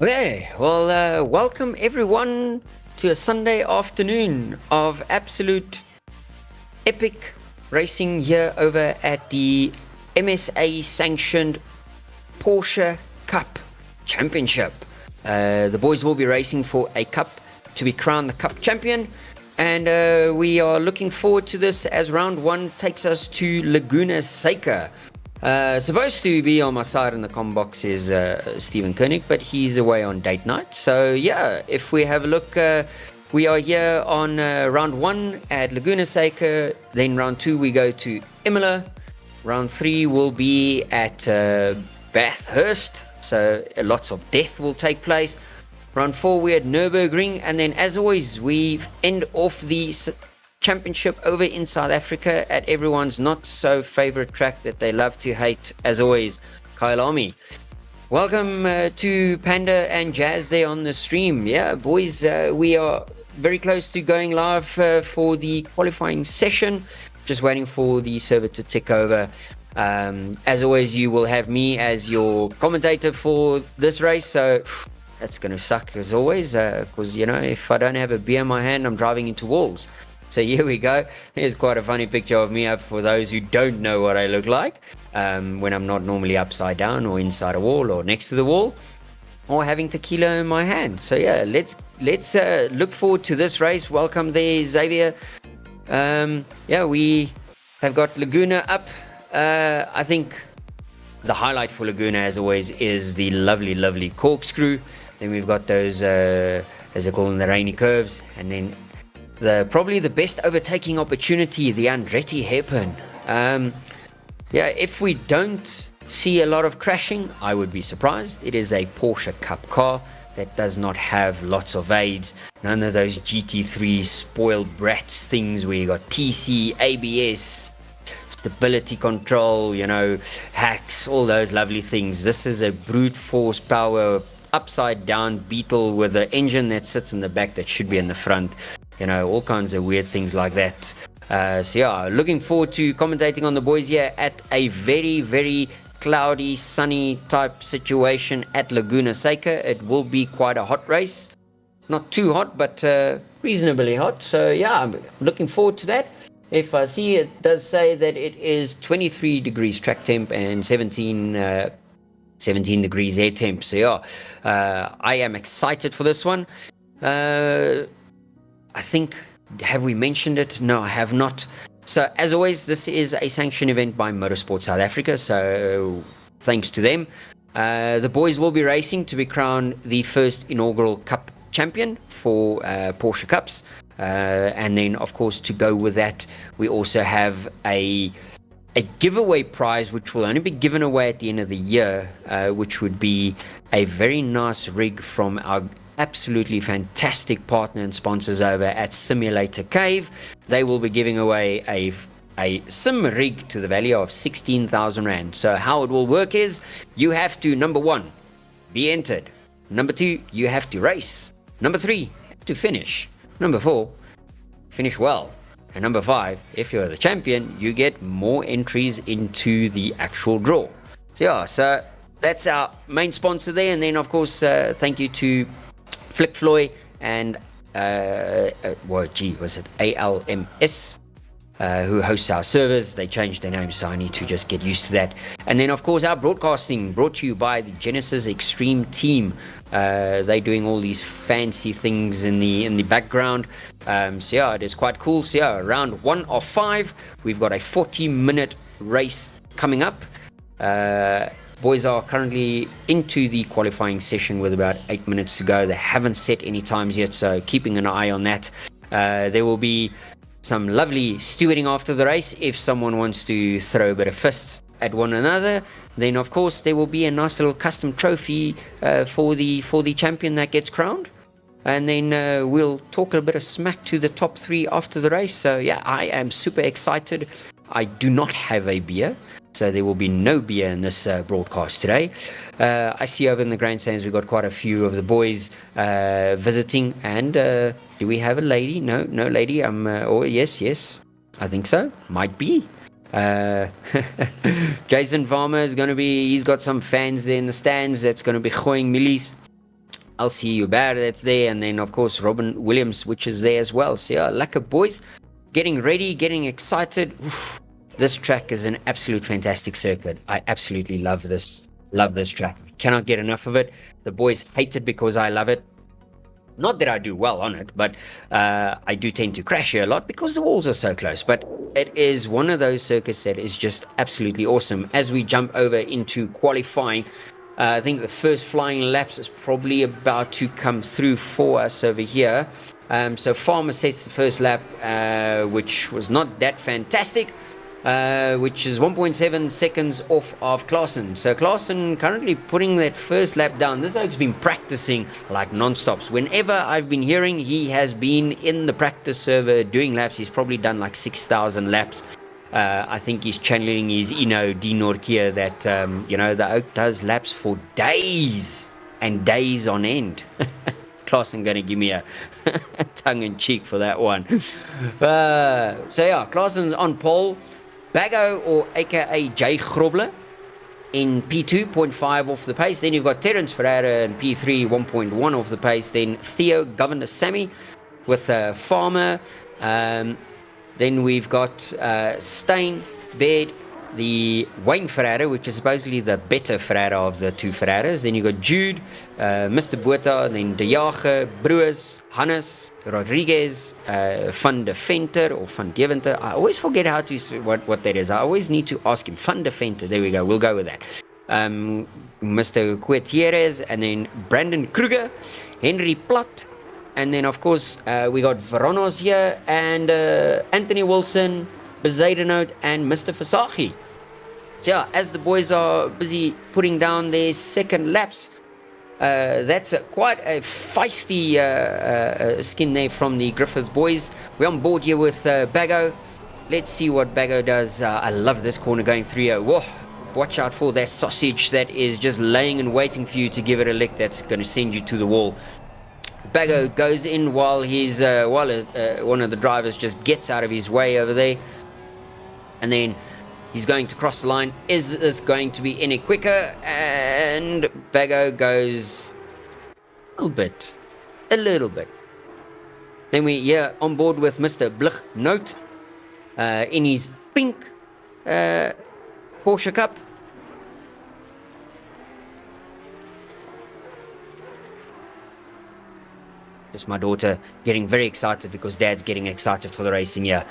Okay, well, welcome everyone to a Sunday afternoon of absolute epic racing here over at the MSA sanctioned Porsche Cup Championship. The boys will be racing for a cup to be crowned the cup champion, and we are looking forward to this as round one takes us to Laguna, Seca. Supposed to be on my side in the com box is Stephen Koenig, but he's away on date night. So yeah, if we have a look, we are here on round one at Laguna Seca. Then round two we go to Imola. Round three will be at Bathurst. So lots of death will take place. Round four we're at Nürburgring, and then as always we end off the championship over in South Africa at everyone's not so favorite track that they love to hate, as always, Kyalami. Welcome to Panda and Jazz there on the stream. Yeah, boys, we are very close to going live for the qualifying session. Just waiting for the server to tick over. As always, you will have me as your commentator for this race, so that's going to suck as always, because, you know, if I don't have a beer in my hand, I'm driving into walls. So here we go. Here's quite a funny picture of me up for those who don't know what I look like when I'm not normally upside down or inside a wall or next to the wall or having tequila in my hand. So yeah, let's look forward to this race. Welcome there, Xavier. Yeah, we have got Laguna up. I think the highlight for Laguna, as always, is the lovely corkscrew. Then we've got those, as they call them, the rainy curves, and then probably the best overtaking opportunity, the Andretti hairpin. Yeah, if we don't see a lot of crashing, I would be surprised. It is a Porsche Cup car that does not have lots of aids. None of those GT3 spoiled brats things where you got TC, ABS, stability control, you know, hacks, all those lovely things. This is a brute force power upside down Beetle with an engine that sits in the back that should be in the front. You know, all kinds of weird things like that. So yeah, looking forward to commentating on the boys here at a very cloudy, sunny type situation at Laguna Seca. It will be quite a hot race. Not too hot, but reasonably hot. So yeah, I'm looking forward to that. If I see, it does say that it is 23 degrees track temp and 17 degrees air temp. So yeah, I am excited for this one. I think, have we mentioned it? No, I have not. So as always, this is a sanctioned event by Motorsport South Africa, so thanks to them. The boys will be racing to be crowned the first inaugural Cup champion for Porsche Cups. And then, of course, to go with that, we also have a giveaway prize, which will only be given away at the end of the year, which would be a very nice rig from our absolutely fantastic partner and sponsors over at Simulator Cave. They will be giving away a sim rig to the value of 16,000 Rand. So how it will work is you have to, number one, be entered. Number two, you have to race. Number three, you have to finish. Number four, finish well. And number five, if you're the champion, you get more entries into the actual draw. So yeah, so that's our main sponsor there. And then, of course, thank you to Flick Floy and was it ALMS, who hosts our servers. They changed their name, so I need to just get used to that. And then, of course, our broadcasting brought to you by the Genesis Extreme team. They're doing all these fancy things in the background. So yeah, it is quite cool. So yeah, round 1 of 5, we've got a 40-minute race coming up. Boys are currently into the qualifying session with about 8 minutes to go. They haven't set any times yet, so keeping an eye on that. There will be some lovely stewarding after the race. If someone wants to throw a bit of fists at one another, then of course there will be a nice little custom trophy for the champion that gets crowned. And then we'll talk a bit of smack to the top 3 after the race. So yeah, I am super excited. I do not have a beer, so there will be no beer in this broadcast today. I see over in the grandstands we've got quite a few of the boys visiting. And do we have a lady? No lady. Oh yes, I think so. Might be. Jason Varmer is going to be. He's got some fans there in the stands. That's going to be gooing millies. LC Hubert that's there, and then of course Robin Williams, which is there as well. So yeah, lekker boys, getting ready, getting excited. Oof, this track is an absolute fantastic circuit. I absolutely love this track. Cannot get enough of it. The boys hate it because I love it. Not that I do well on it, but I do tend to crash here a lot because the walls are so close. But it is one of those circuits that is just absolutely awesome. As we jump over into qualifying, I think the first flying laps is probably about to come through for us over here. So Farmer sets the first lap, which was not that fantastic, which is 1.7 seconds off of Klaassen. So Klaassen currently putting that first lap down. This oak's been practicing like non-stops. Whenever I've been hearing, he has been in the practice server doing laps. He's probably done like 6,000 laps. I think he's channeling his Ino D Norkia that, the oak does laps for days and days on end. Klaassen going to give me a tongue-in-cheek for that one. So yeah, Klaassen's on pole. Bago, or aka Jay Grobler, in P2, 0.5 off the pace. Then you've got Terence Ferreira in P3, 1.1 off the pace. Then Theo, Governor Sammy with Farmer. Then we've got Stein, Baird, the Wayne Ferreira, which is supposedly the better Ferreira of the two Ferreiras. Then you've got Jude, Mr. Botha, then De Jager, Brewers, Hannes, Rodriguez, Van de Venter, or Van Deventer. I always forget how to what that is. I always need to ask him. Van de Venter, there we go, we'll go with that. Mr. Gutierrez, and then Brandon Kruger, Henry Platt, and then of course we got Veronos here, and Anthony Wilson, Bezuidenhout, and Mr. Versace. So yeah, as the boys are busy putting down their second laps, that's quite a feisty skin there from the Griffiths boys. We're on board here with Bago. Let's see what Bago does. I love this corner going 3-0. Whoa, watch out for that sausage that is just laying and waiting for you to give it a lick. That's going to send you to the wall. Bago goes in while he's one of the drivers just gets out of his way over there. And then he's going to cross the line. Is this going to be any quicker? And Bago goes a little bit. Then we're on board with Mr. Blich Note in his pink Porsche Cup. Just my daughter getting very excited because Dad's getting excited for the racing here.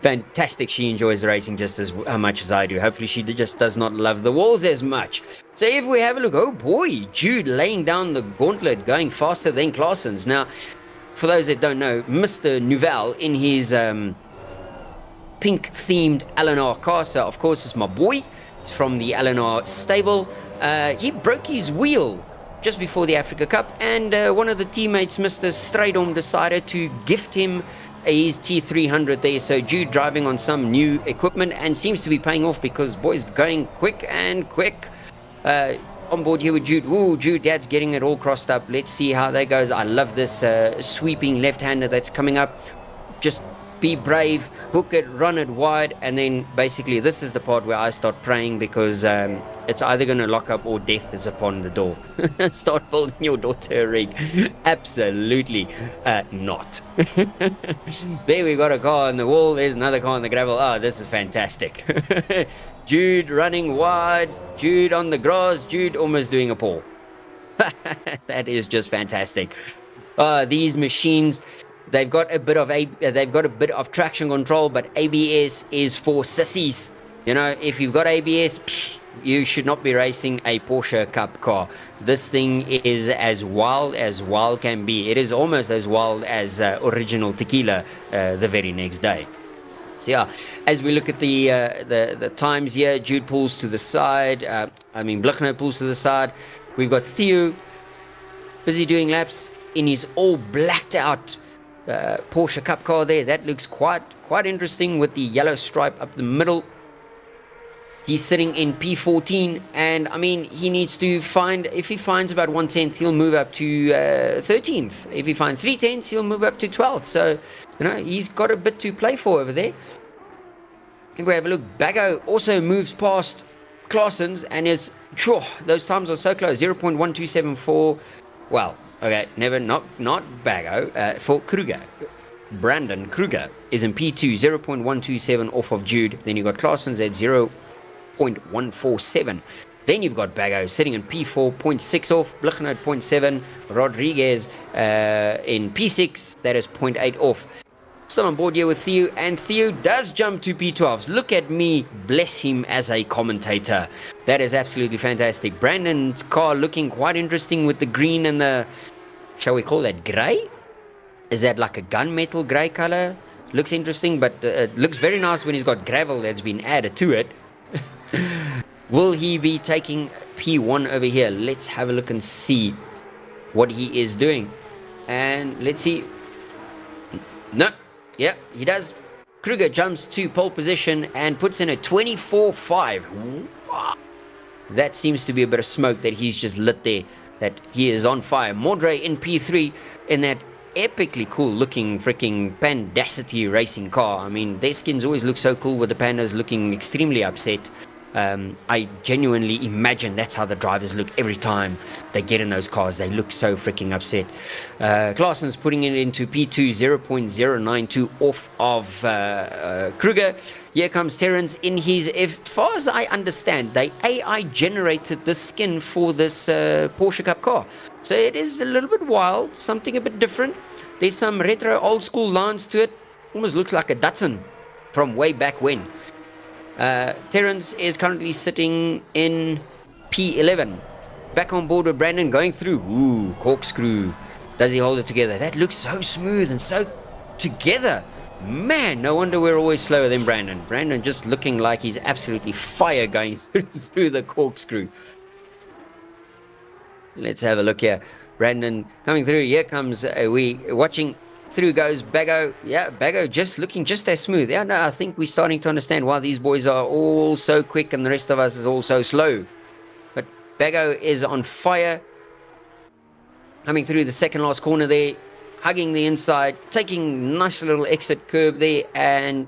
Fantastic. She enjoys the racing just as much as I do. Hopefully she just does not love the walls as much. So if we have a look, oh boy, Jude laying down the gauntlet, going faster than Klaassen's. Now, for those that don't know, Mr. Nouvel in his pink-themed LNR car, so of course it's my boy. It's from the LNR stable. He broke his wheel just before the Africa Cup, and one of the teammates, Mr. Strydom, decided to gift him his T300 there. So Jude driving on some new equipment and seems to be paying off because boys going quick and quick. On board here with Jude. Ooh, Jude, Dad's getting it all crossed up. Let's see how that goes. I love this sweeping left-hander that's coming up. Just be brave, hook it, run it wide, and then basically this is the part where I start praying because it's either going to lock up or death is upon the door. Start building your daughter a rig. Absolutely not. There we got a car on the wall. There's another car on the gravel. Oh, this is fantastic. Jude running wide. Jude on the grass. Jude almost doing a pole. That is just fantastic. These machines, they've got a bit of traction control, but ABS is for sissies. You know, if you've got ABS, you should not be racing a Porsche Cup car. This thing is as wild can be. It is almost as wild as original tequila the very next day. So yeah, as we look at the times here, Jude pulls to the side. Blichner pulls to the side. We've got Theo busy doing laps in his all blacked out Porsche Cup car there. That looks quite interesting with the yellow stripe up the middle. He's sitting in P14, and I mean, he needs to find, if he finds about 1/10, he'll move up to 13th. If he finds 3/10, he'll move up to 12th. So, you know, he's got a bit to play for over there. If we have a look, Bago also moves past Klaassen's and is, those times are so close, 0.1274, Well, okay, not Bago, for Kruger. Brandon Kruger is in P2, 0.127 off of Jude. Then you've got Claessens at 0.147. Then you've got Bago sitting in P4, 0.6 off. Blichner 0.7. Rodriguez in P6, that is 0.8 off. Still on board here with Theo, and Theo does jump to P12s. Look at me, bless him as a commentator. That is absolutely fantastic. Brandon's car looking quite interesting with the green and the, shall we call that grey? Is that like a gunmetal grey color? Looks interesting, but it looks very nice when he's got gravel that's been added to it. Will he be taking P1 over here? Let's have a look and see what he is doing. And let's see. No. Yeah, he does. Kruger jumps to pole position and puts in a 24.5. Wow. That seems to be a bit of smoke that he's just lit there. That he is on fire. Mordre in P3 in that epically cool looking freaking Pandacity racing car. I mean, their skins always look so cool with the Pandas looking extremely upset. I genuinely imagine that's how the drivers look every time they get in those cars. They look so freaking upset. Claessen's putting it into P2, 0.092 off of Kruger. Here comes Terrence in his, as far as I understand, they AI generated the skin for this Porsche Cup car. So it is a little bit wild, something a bit different. There's some retro old school lines to it. Almost looks like a Datsun from way back when. Terrence is currently sitting in P11. Back on board with Brandon going through. Ooh, corkscrew. Does he hold it together? That looks so smooth and so together. Man, no wonder we're always slower than Brandon. Brandon just looking like he's absolutely fire going through the corkscrew. Let's have a look here. Brandon coming through. Here comes we watching. Through goes Bago. Yeah, Bago just looking just as smooth. Yeah, no, I think we're starting to understand why these boys are all so quick and the rest of us is all so slow. But Bago is on fire. Coming through the second last corner there. Hugging the inside. Taking nice little exit curb there. And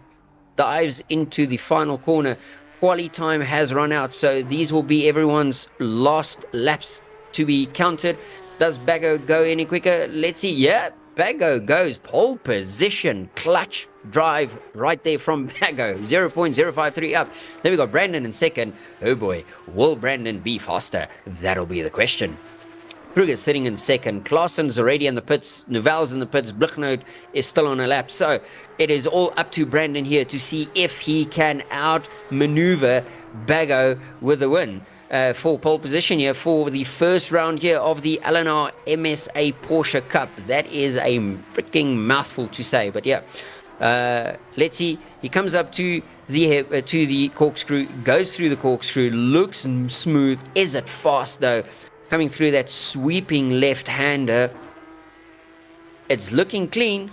dives into the final corner. Quali time has run out. So these will be everyone's last laps to be counted. Does Bago go any quicker? Let's see. Yeah. Bago goes pole position, clutch drive right there from Bago, 0.053 up. Then we got Brandon in second. Oh boy, will Brandon be faster? That'll be the question. Kruger sitting in second. Claessen's already in the pits. Nouvel's in the pits. Blichner is still on a lap. So it is all up to Brandon here to see if he can outmaneuver Bago with a win. For pole position here for the first round here of the LNR MSA Porsche Cup. That is a freaking mouthful to say, but yeah. Let's see. He comes up to the corkscrew, goes through the corkscrew, looks smooth. Is it fast though? Coming through that sweeping left-hander. It's looking clean.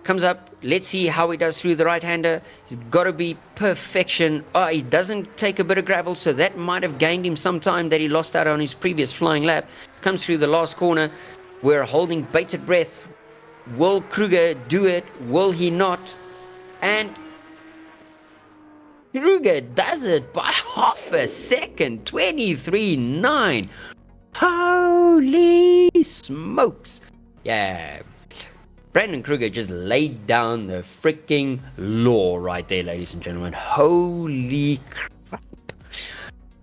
Comes up. Let's see how he does through the right-hander. He's got to be perfection. Oh, he doesn't take a bit of gravel, so that might have gained him some time that he lost out on his previous flying lap. Comes through the last corner. We're holding bated breath. Will Kruger do it? Will he not? And Kruger does it by half a second. 23.9. Holy smokes. Yeah. Brandon Kruger just laid down the freaking law right there, ladies and gentlemen. Holy crap.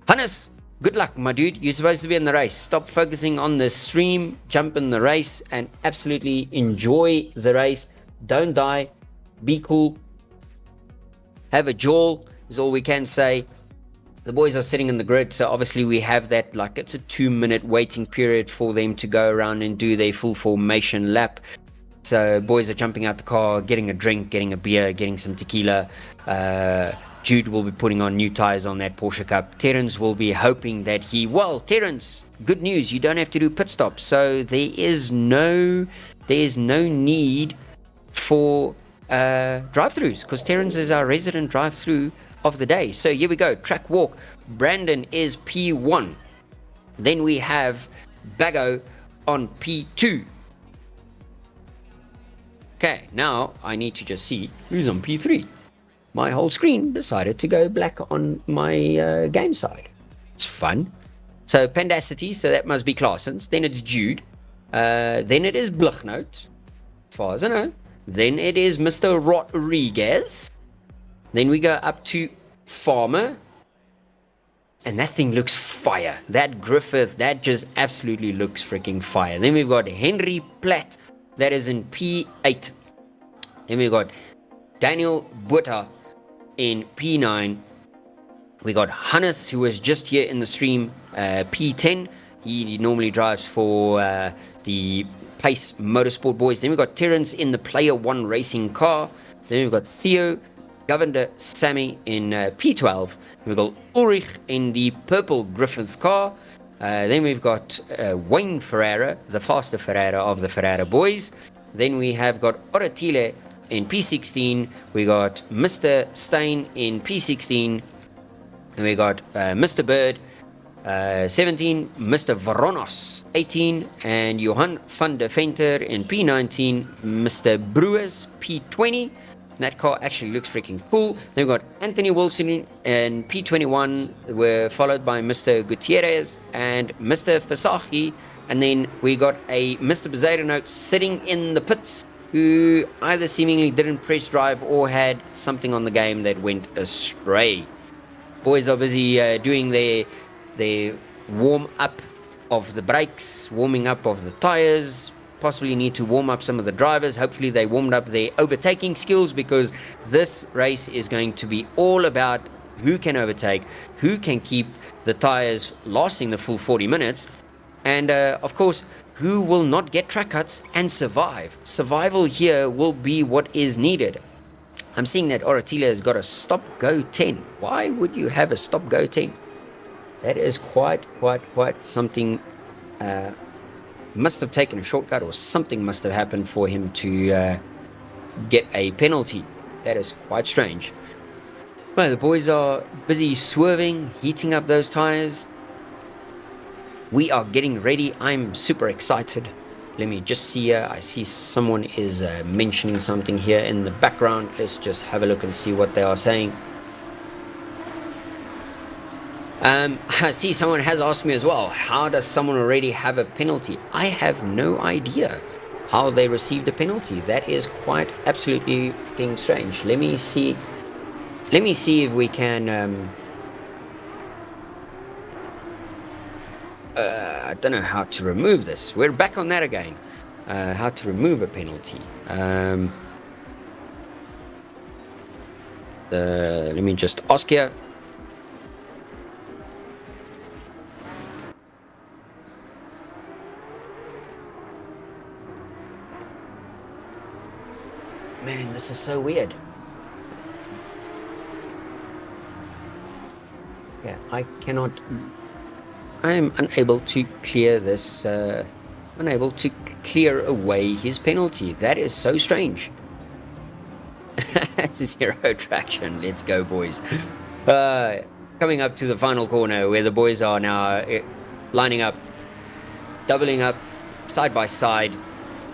Hannes, good luck, my dude. You're supposed to be in the race. Stop focusing on the stream, jump in the race, and absolutely enjoy the race. Don't die. Be cool. Have a jaw, is all we can say. The boys are sitting in the grid, so obviously we have that, like, it's a 2-minute waiting period for them to go around and do their full formation lap. So boys are jumping out the car, getting a drink, getting a beer, getting some tequila. Jude will be putting on new tires on that Porsche Cup. Terrence will be hoping that Terrence, good news, you don't have to do pit stops. So there's no need for drive-throughs, because Terrence is our resident drive-through of the day. So here we go, track walk. Brandon is P1. Then we have Bago on P2. Okay, now I need to just see who's on P3. My whole screen decided to go black on my game side. It's fun. So Pandacity, so that must be Claessen's. Then it's Jude. Then it is Blichnout, as far as I know. Then it is Mr. Rodriguez. Then we go up to Farmer. And that thing looks fire. That Griffith, that just absolutely looks freaking fire. Then we've got Henry Platt, that is in P8. Then we've got Daniel Butter in P9. We got Hannes, who was just here in the stream, P10. He normally drives for the Pace Motorsport boys. Then we've got Terence in the Player One racing car. Then we've got Theo Governor Sammy in P12. We've got Ulrich in the purple Griffith car. Then we've got Wayne Ferreira, the faster Ferreira of the Ferreira boys. Then we have got Oratile in P16. We got Mr. Stein in P16. And we got Mr. Bird 17, Mr. Varonos 18, and Johan van der Venter in P19, Mr. Brewers P20. That car actually looks freaking cool. Then we've got Anthony Wilson in P21. We're followed by Mr. Gutierrez and Mr. Fasahi. And then we got a Mr. Bezaidenhout sitting in the pits, who either seemingly didn't press drive or had something on the game that went astray. Boys are busy doing their warm up of the brakes, warming up of the tires. Possibly need to warm up some of the drivers. Hopefully they warmed up their overtaking skills, because this race is going to be all about who can overtake, who can keep the tires lasting the full 40 minutes, and of course, who will not get track cuts and survive. Survival here will be what is needed. I'm seeing that Oratila has got a stop-go 10. Why would you have a stop-go 10? That is quite something. Must have taken a shortcut, or something must have happened for him to get a penalty. That is quite strange. Well, the boys are busy swerving, heating up those tires. We are getting ready. I'm super excited. Let me just see here. I see someone is mentioning something here in the background. Let's just have a look and see what they are saying. I see someone has asked me as well, how does someone already have a penalty? I have no idea how they received a penalty. That is quite absolutely being strange. Let me see if we can I don't know how to remove this. We're back on that again. How to remove a penalty. Let me just ask here. Man, this is so weird. Yeah, I am unable to clear this, unable to clear away his penalty. That is so strange. Zero traction. Let's go, boys. Coming up to the final corner, where the boys are now lining up, doubling up, side by side.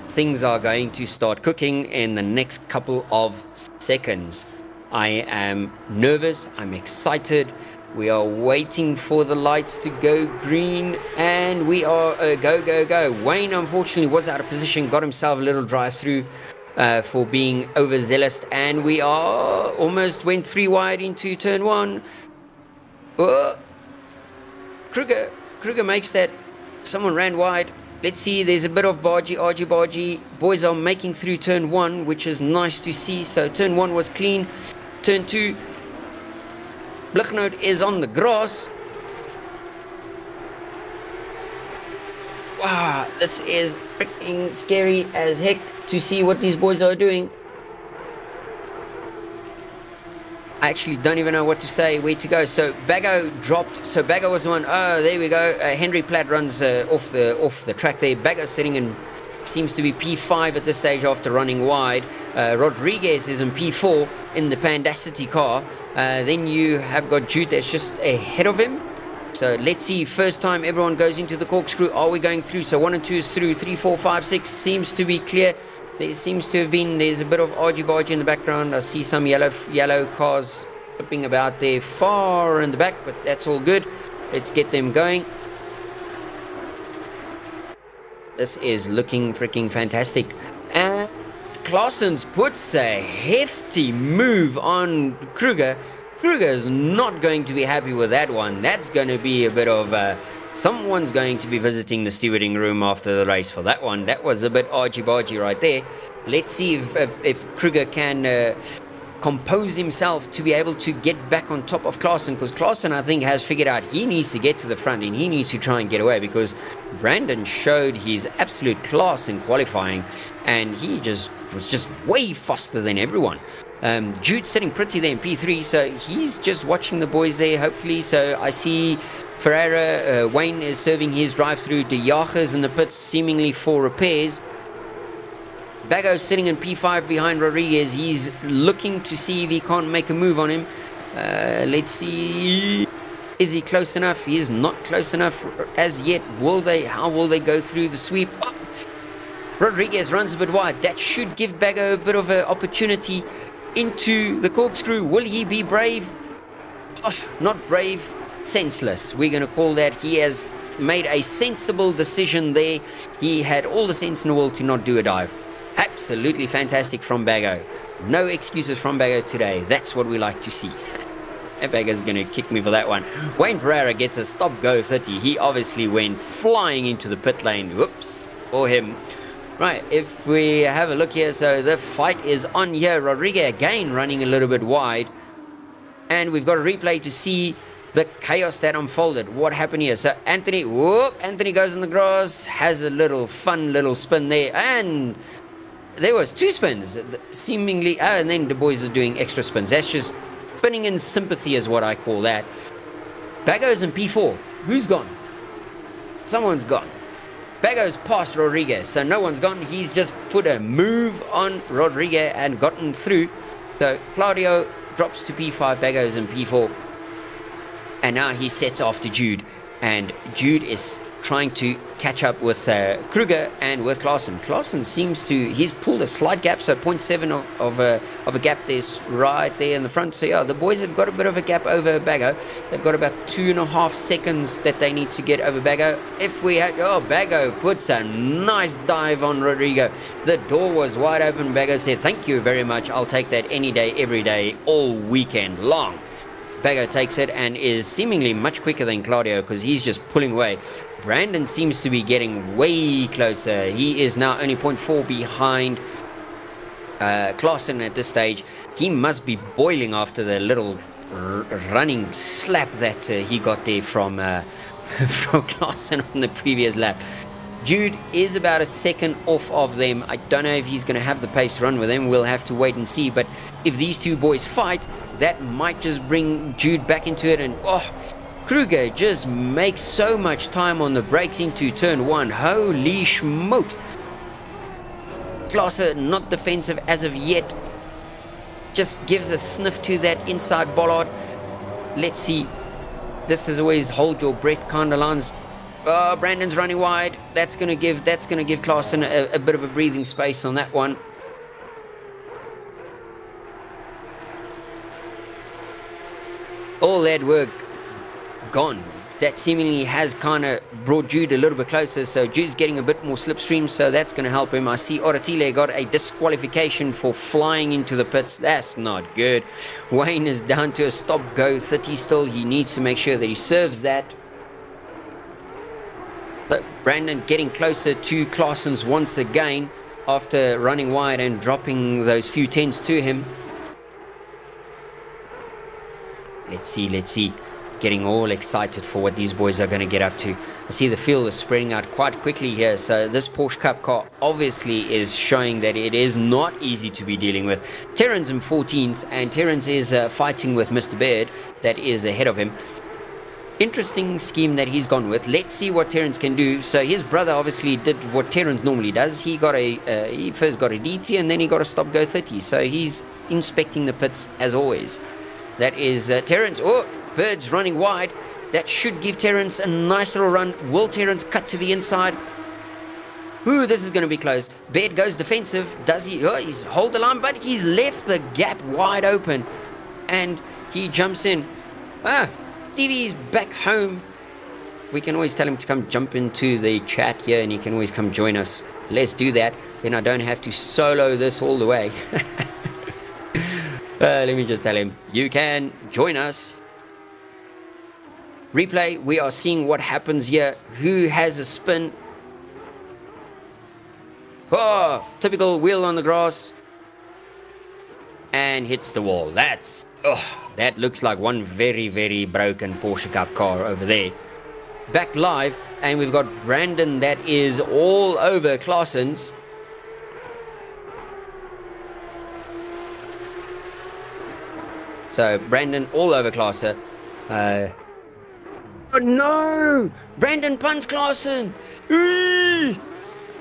Things are going to start cooking in the next couple of seconds. I am nervous. I'm excited. We are waiting for the lights to go green, and we are go. Wayne unfortunately was out of position, got himself a little drive through for being overzealous, and we are almost went 3 wide into turn 1. Kruger makes that. Someone ran wide. Let's see, there's a bit of argy. Boys are making through turn 1, which is nice to see. So turn 1 was clean. Turn 2, Blichnout is on the grass. Wow, this is freaking scary as heck to see what these boys are doing. I actually don't even know what to say, where to go. So Bago dropped. So Bago was the one. Oh, there we go. Henry Platt runs off the track there. Bago sitting in, seems to be P5 at this stage after running wide. Rodriguez is in P4 in the Pandacity car. Then you have got Jude that's just ahead of him. So let's see. First time everyone goes into the corkscrew. Are we going through? So 1 and 2 is through. 3, 4, 5, 6 seems to be clear. There seems to have been, there's a bit of argy-bargy in the background. I see some yellow cars flipping about there far in the back, but that's all good. Let's get them going. this is looking freaking fantastic. And Claessens puts a hefty move on Kruger. Kruger is not going to be happy with that one. That's going to be a bit of someone's going to be visiting the stewarding room after the race for that one. That was a bit argy-bargy right there. Let's see if Kruger can compose himself to be able to get back on top of Claessen, because Claessen, I think, has figured out he needs to get to the front and he needs to try and get away, because Brandon showed his absolute class in qualifying and he was just way faster than everyone. Jude's sitting pretty there in P3, so he's just watching the boys there, hopefully. So I see Ferreira, Wayne is serving his drive-through. De Jager's in the pits, seemingly for repairs. Bago's sitting in P5 behind Rodriguez. He's looking to see if he can't make a move on him. Let's see. Is he close enough? He is not close enough as yet. How will they go through the sweep? Oh, Rodriguez runs a bit wide. That should give Bago a bit of an opportunity into the corkscrew. Will he be brave? Oh, not brave. Senseless. We're going to call that. He has made a sensible decision there. He had all the sense in the world to not do a dive. Absolutely fantastic from Bago. No excuses from Bago today. That's what we like to see. Bago's going to kick me for that one. Wayne Ferreira gets a stop-go 30. He obviously went flying into the pit lane. Whoops. For him. Right, if we have a look here, so the fight is on here. Rodriguez again running a little bit wide. And we've got a replay to see the chaos that unfolded. What happened here? So Anthony goes in the grass, has a little fun little spin there, and there was 2 spins, seemingly, and then the boys are doing extra spins. That's just spinning in sympathy is what I call that. Bago's in P4. Who's gone? Someone's gone. Bago's past Rodriguez, so no one's gone. He's just put a move on Rodriguez and gotten through. So Claudio drops to P5, Bago's in P4. And now he sets off to Jude. And Jude is trying to catch up with Kruger and with Claessen. Claessen seems to, he's pulled a slight gap, so 0.7 of a gap there's right there in the front. So yeah, the boys have got a bit of a gap over Bago. They've got about 2.5 seconds that they need to get over Bago. If we had, Bago puts a nice dive on Rodrigo. The door was wide open. Bago said, thank you very much. I'll take that any day, every day, all weekend long. Bago takes it and is seemingly much quicker than Claudio because he's just pulling away. Brandon seems to be getting way closer. He is now only 0.4 behind Claessen at this stage. He must be boiling after the little running slap that he got there from Claessen on the previous lap. Jude is about a second off of them. I don't know if he's going to have the pace to run with them. We'll have to wait and see. But if these two boys fight, that might just bring Jude back into it. And Kruger just makes so much time on the brakes into turn 1. Holy smokes. Claessen not defensive as of yet. Just gives a sniff to that inside bollard. Let's see. This is always hold your breath kind of lines. Brandon's running wide. That's gonna give Claessen a bit of a breathing space on that one. All that work gone. That seemingly has kind of brought Jude a little bit closer. So Jude's getting a bit more slipstream, so that's going to help him. I see Oratile got a disqualification for flying into the pits. That's not good. Wayne is down to a stop-go 30 still. He needs to make sure that he serves that. So Brandon getting closer to Claessen's once again after running wide and dropping those few tenths to him. Let's see. Getting all excited for what these boys are going to get up to. I see the field is spreading out quite quickly here. So this Porsche Cup car obviously is showing that it is not easy to be dealing with. Terrence in 14th, and Terrence is fighting with Mr. Baird that is ahead of him. Interesting scheme that he's gone with. Let's see what Terrence can do. So his brother obviously did what Terrence normally does. He got he first got a DT and then he got a stop-go 30. So he's inspecting the pits as always. That is Terrence. Bird's running wide. That should give Terrence a nice little run. Will Terrence cut to the inside? This is going to be close. Bird goes defensive. Does he? He's hold the line, but he's left the gap wide open. And he jumps in. Stevie's back home. we can always tell him to come jump into the chat here, and he can always come join us. Let's do that. Then I don't have to solo this all the way. Let me just tell him, you can join us. Replay, we are seeing what happens here. Who has a spin? Oh, typical wheel on the grass. And hits the wall. That looks like one very, very broken Porsche Cup car over there. Back live, and we've got Brandon that is all over Claessens. So Brandon all over Klaassen. Oh no! Brandon punts Klaassen.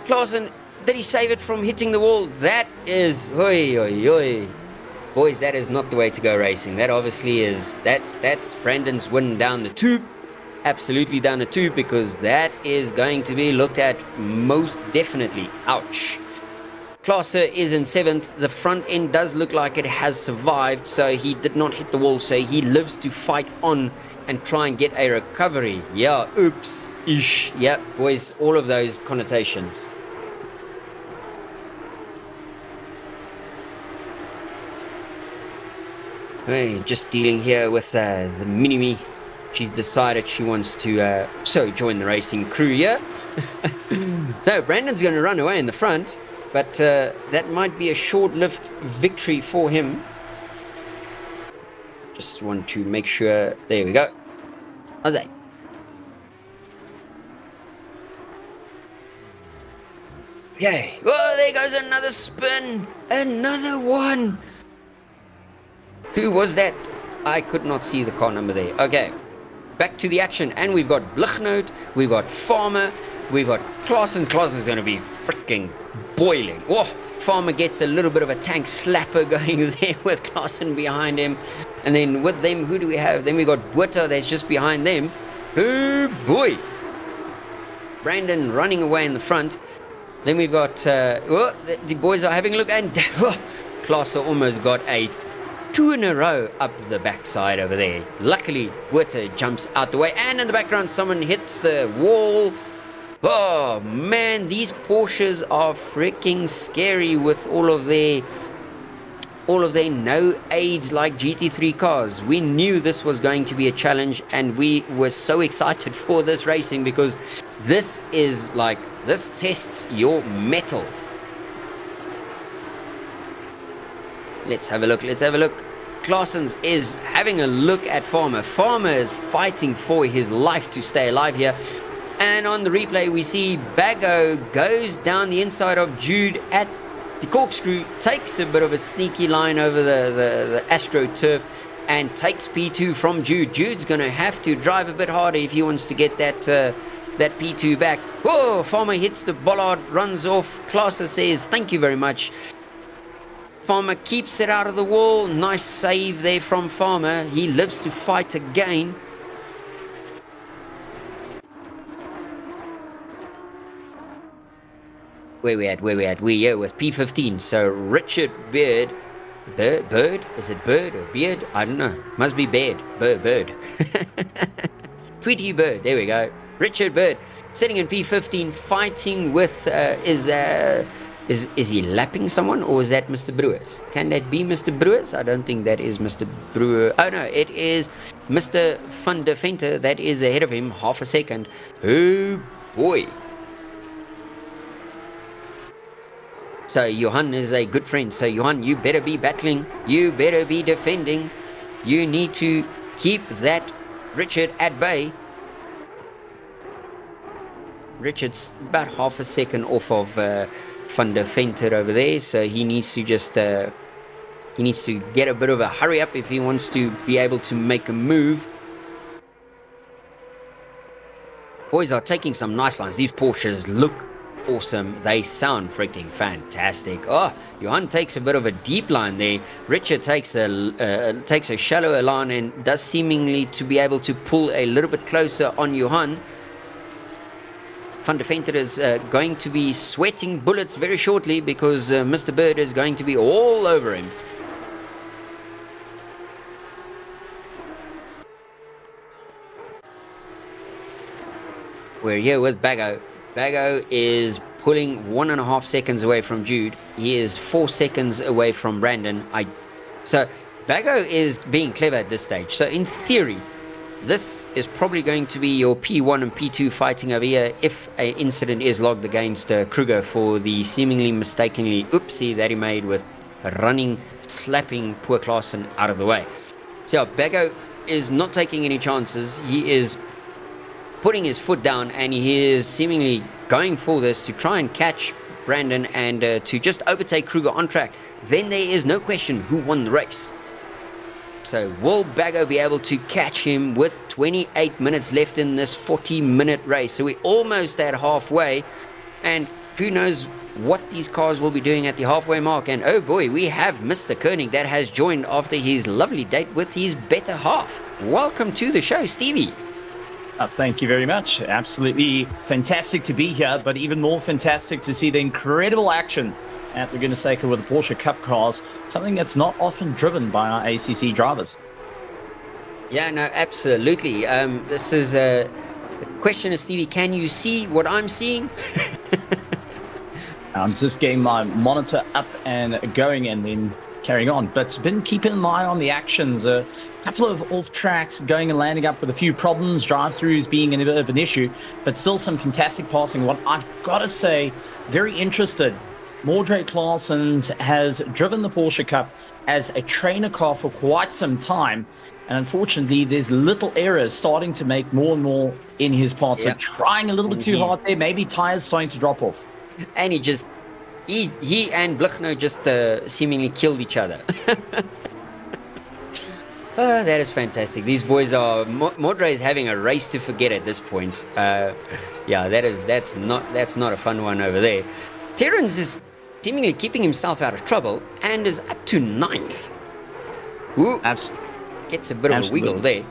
Klaassen, did he save it from hitting the wall? That is, oi oi oi. Boys, that is not the way to go racing. That obviously is, that's Brandon's win down the tube. Absolutely down the tube, because that is going to be looked at most definitely. Ouch. Klaassen is in 7th. The front end does look like it has survived, so he did not hit the wall, so he lives to fight on and try and get a recovery. Yeah, oops, ish. Yep, boys, all of those connotations. We're just dealing here with the mini-me. She's decided she wants to join the racing crew here. So Brandon's going to run away in the front, but that might be a short-lived victory for him. Just want to make sure. There we go. How's that? Yay. Oh, there goes another spin. Another one. Who was that? I could not see the car number there. Okay. Back to the action. And we've got Blichnoot. We've got Farmer. We've got Claessen's. Claessen's going to be freaking boiling. Oh, Farmer gets a little bit of a tank slapper going there with Klaassen behind him. And then with them, who do we have? Then we got Buerta that's just behind them. Oh boy. Brandon running away in the front. Then we've got, the boys are having a look, and Klaassen almost got a 2 in a row up the backside over there. Luckily, Buerta jumps out the way, and in the background, someone hits the wall. Oh man, these Porsches are freaking scary with all of their no aids like GT3 cars. We knew this was going to be a challenge, and we were so excited for this racing, because this is like, this tests your metal. Let's have a look. Claessen's is having a look at Farmer. Farmer is fighting for his life to stay alive here. And on the replay, we see Bago goes down the inside of Jude at the corkscrew, takes a bit of a sneaky line over the AstroTurf, and takes P2 from Jude. Jude's going to have to drive a bit harder if he wants to get that P2 back. Oh, Farmer hits the bollard, runs off. Klaassen says, thank you very much. Farmer keeps it out of the wall. Nice save there from Farmer. He lives to fight again. Where we at? We here with P15. So Richard Bird. Bird? Is it Bird or Beard? I don't know. Must be Bird. Bird. Tweety Bird. There we go. Richard Bird sitting in P15, fighting with is he lapping someone, or is that Mr. Brewers? Can that be Mr. Brewers? I don't think that is Mr. Brewer. Oh no, it is Mr. Van der Venter that is ahead of him, half a second. Oh boy. So Johan is a good friend. So Johan, you better be battling. You better be defending. You need to keep that Richard at bay. Richard's about half a second off of Van der Venter over there, so he needs to just he needs to get a bit of a hurry up if he wants to be able to make a move. Boys are taking some nice lines. These Porsches look awesome. They sound freaking fantastic. Oh, Johan takes a bit of a deep line there. Richard takes a shallower line and does seemingly to be able to pull a little bit closer on Johan. Van der Venter is going to be sweating bullets very shortly, because Mr. Bird is going to be all over him. we're here with Bago. Bago is pulling 1.5 seconds away from Jude. He is 4 seconds away from Brandon. So Bago is being clever at this stage. So in theory, this is probably going to be your P1 and P2 fighting over here if an incident is logged against Kruger for the seemingly mistakenly oopsie that he made with running, slapping poor Klaassen out of the way. So yeah, Bago is not taking any chances. He is putting his foot down and he is seemingly going for this to try and catch Brandon and to just overtake Kruger on track. Then there is no question who won the race. So will Bago be able to catch him with 28 minutes left in this 40-minute race? So we're almost at halfway, and who knows what these cars will be doing at the halfway mark. And oh boy, we have Mr. Koenig that has joined after his lovely date with his better half. Welcome to the show, Stevie. Thank you very much. Absolutely fantastic to be here, but even more fantastic to see the incredible action at Laguna Seca with the Porsche Cup cars, something that's not often driven by our ACC drivers. Yeah, no, absolutely. This is the question is, Stevie, can you see what I'm seeing? I'm just getting my monitor up and going and then carrying on, but been keeping an eye on the actions. A couple of off tracks going and landing up with a few problems, drive-throughs being a bit of an issue, but still some fantastic passing. What I've got to say, very interested. Mordre Klaassen has driven the Porsche Cup as a trainer car for quite some time, and unfortunately there's little errors starting to make more and more in his parts. So trying a little bit too hard there, maybe tires starting to drop off. And he and Blichno just seemingly killed each other. Oh, that is fantastic. These boys are Mordre is having a race to forget at this point. Yeah, that's not a fun one over there. Terrence is seemingly keeping himself out of trouble and is up to 9th. Ooh, gets a bit of a wiggle there.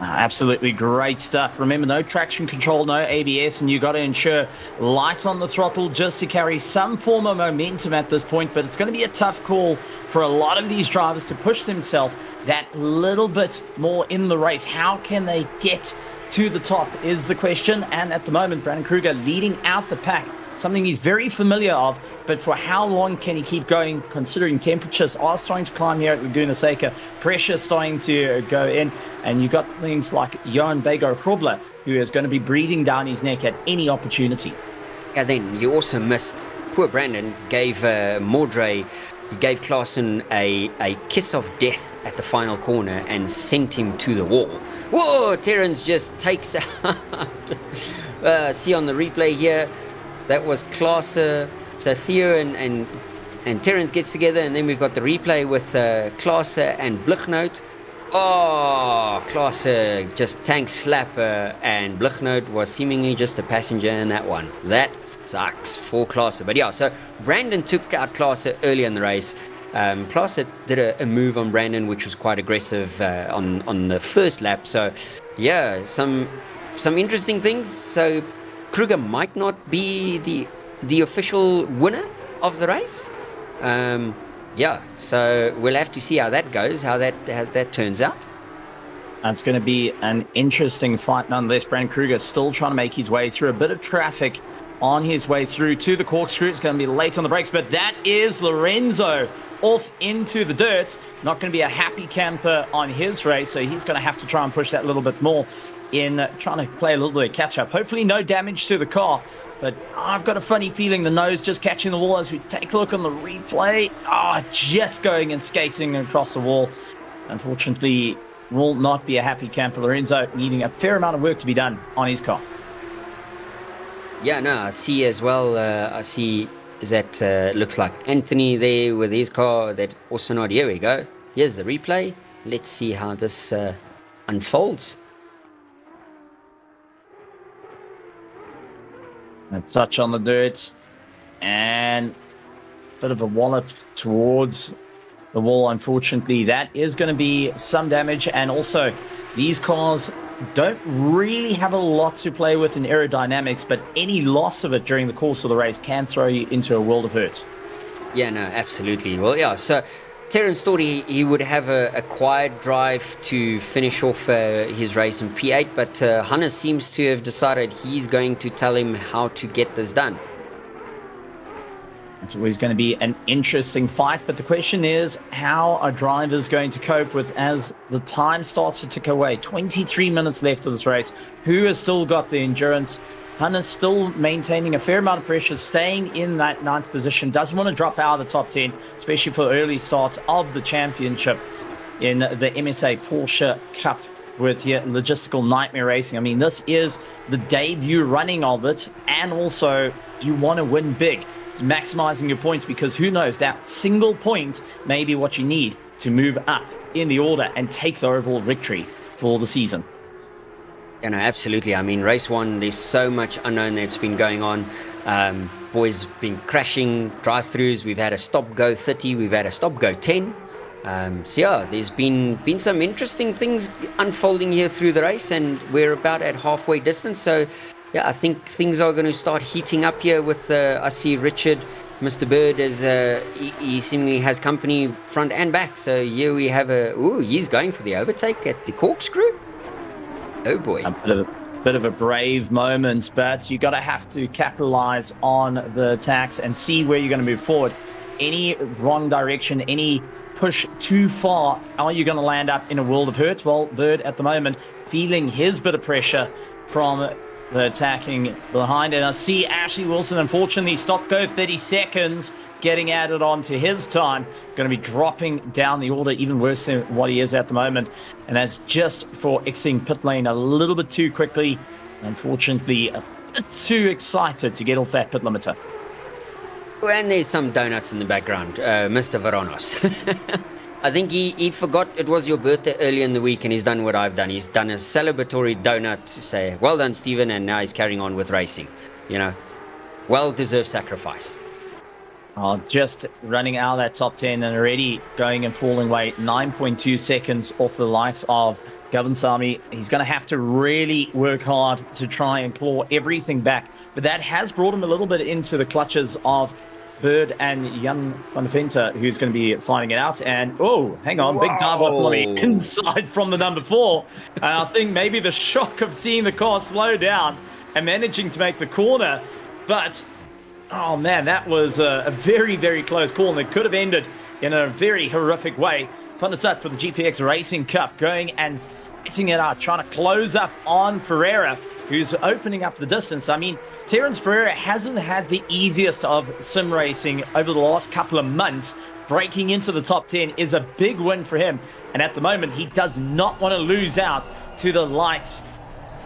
Absolutely great stuff. Remember, no traction control, no ABS, and you got to ensure light on the throttle just to carry some form of momentum at this point. But it's going to be a tough call for a lot of these drivers to push themselves that little bit more in the race. How can they get to the top is the question. And at the moment, Brandon Kruger leading out the pack. Something he's very familiar of, but for how long can he keep going, considering temperatures are starting to climb here at Laguna Seca, pressure starting to go in, and you've got things like Johan Bago Grobler, who is going to be breathing down his neck at any opportunity. And then you also missed, poor Brandon gave Mordre, he gave Klaassen a kiss of death at the final corner and sent him to the wall. Whoa, Terrence just takes out, see on the replay here, that was Klaassen. So Theo and Terrence gets together, and then we've got the replay with Klaassen and Blichnout. Oh, Klaassen just tank slapper, and Blichnout was seemingly just a passenger in that one. That sucks for Klaassen. But yeah, so Brandon took out Klaassen early in the race. Klaassen did a move on Brandon, which was quite aggressive on the first lap. So yeah, some interesting things. So Kruger might not be the official winner of the race. Yeah, so we'll have to see how that goes, how that turns out. It's going to be an interesting fight nonetheless. Brandon Kruger still trying to make his way through a bit of traffic on his way through to the corkscrew. It's going to be late on the brakes, but that is Lorenzo off into the dirt. Not going to be a happy camper on his race, so he's going to have to try and push that a little bit more in trying to play a little bit of catch-up. Hopefully no damage to the car, but I've got a funny feeling the nose just catching the wall as we take a look on the replay. Just going and skating across the wall. Unfortunately, will not be a happy camper. Lorenzo needing a fair amount of work to be done on his car. Yeah, no, I see as well. I see that looks like Anthony there with his car. That also not. Here we go. Here's the replay. Let's see how this unfolds. A touch on the dirt and a bit of a wallop towards the wall. Unfortunately, that is going to be some damage, and also these cars don't really have a lot to play with in aerodynamics, but any loss of it during the course of the race can throw you into a world of hurt. Yeah, no, absolutely. Well, yeah, so Terence thought he would have a quiet drive to finish off his race in P8, but Hannes seems to have decided he's going to tell him how to get this done. It's always going to be an interesting fight, but the question is, how are drivers going to cope with as the time starts to tick away? 23 minutes left of this race. Who has still got the endurance? Hannes still maintaining a fair amount of pressure, staying in that 9th position, doesn't want to drop out of the top 10, especially for early starts of the championship in the MSA Porsche Cup with Logistical Nightmare Racing. I mean, this is the debut running of it, and also you want to win big, maximizing your points, because who knows, that single point may be what you need to move up in the order and take the overall victory for the season. Yeah, no, absolutely. I mean, race 1, there's so much unknown that's been going on. Boys been crashing drive-throughs. We've had a stop-go 30. We've had a stop-go 10. So yeah, there's been some interesting things unfolding here through the race, and we're about at halfway distance. So yeah, I think things are going to start heating up here with, I see Richard, Mr. Bird, as he seemingly has company front and back. So here we have he's going for the overtake at the corkscrew. Oh boy. A bit of a brave moment, but you have to capitalize on the attacks and see where you're going to move forward. Any wrong direction, any push too far, are you going to land up in a world of hurt? Well, Bird at the moment feeling his bit of pressure from the attacking behind. And I see Ashley Wilson, unfortunately, stop-go 30 seconds, getting added on to his time. Going to be dropping down the order even worse than what he is at the moment. And that's just for exiting pit lane a little bit too quickly. Unfortunately, a bit too excited to get off that pit limiter. And there's some donuts in the background, Mr. Varanos. I think he forgot it was your birthday early in the week, and he's done what I've done. He's done a celebratory donut to say, well done, Stephen, and now he's carrying on with racing. You know, well-deserved sacrifice. Just running out of that top 10 and already going and falling away 9.2 seconds off the likes of Govinsamy. He's going to have to really work hard to try and claw everything back. But that has brought him a little bit into the clutches of Bird and Jan van Venter, who's going to be finding it out. And, oh, hang on, big dive inside from the number 4. And I think maybe the shock of seeing the car slow down and managing to make the corner. But, oh man, that was a very, very close call, and it could have ended in a very horrific way. Van der Sat for the GPX Racing Cup, going and fighting it out, trying to close up on Ferreira, who's opening up the distance. I mean, Terence Ferreira hasn't had the easiest of sim racing over the last couple of months. Breaking into the top 10 is a big win for him. And at the moment, he does not want to lose out to the likes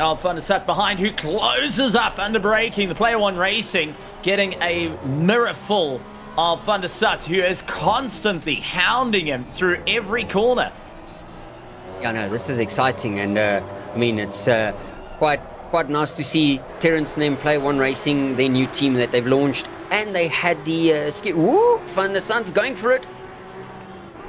of Van der Sat behind, who closes up under braking. The Player One Racing getting a mirror full of Van der Sat, who is constantly hounding him through every corner. Yeah, no, this is exciting. And I mean, it's quite nice to see Terence and them Player One Racing, their new team that they've launched. And they had the ski. Woo! Van der Sat's going for it.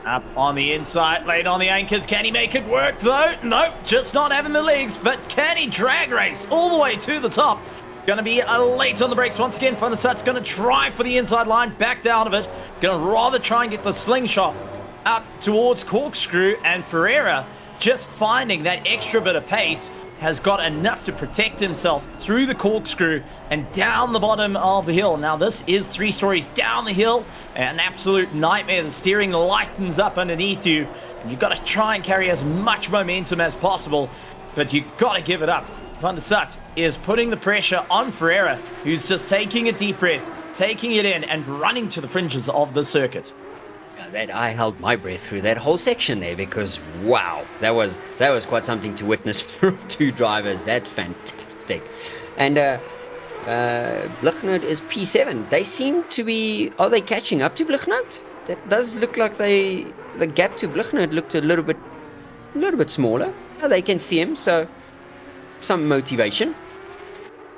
Up on the inside, late on the anchors. Can he make it work though? Nope, just not having the legs. But can he drag race all the way to the top? Going to be late on the brakes once again. Van der Sat's going to try for the inside line, backed out of it. Going to rather try and get the slingshot up towards Corkscrew, and Ferreira just finding that extra bit of pace has got enough to protect himself through the Corkscrew and down the bottom of the hill. Now this is 3 stories down the hill, an absolute nightmare. The steering lightens up underneath you, and you've got to try and carry as much momentum as possible, but you've got to give it up. Van der Sat is putting the pressure on Ferreira, who's just taking a deep breath, taking it in and running to the fringes of the circuit. That I held my breath through that whole section there, because wow, that was quite something to witness for 2 drivers. That's fantastic. And Blichnout is P7. They seem to be, are they catching up to Blichnout? That does look like the gap to Blichnout looked a little bit smaller. They can see him, so some motivation.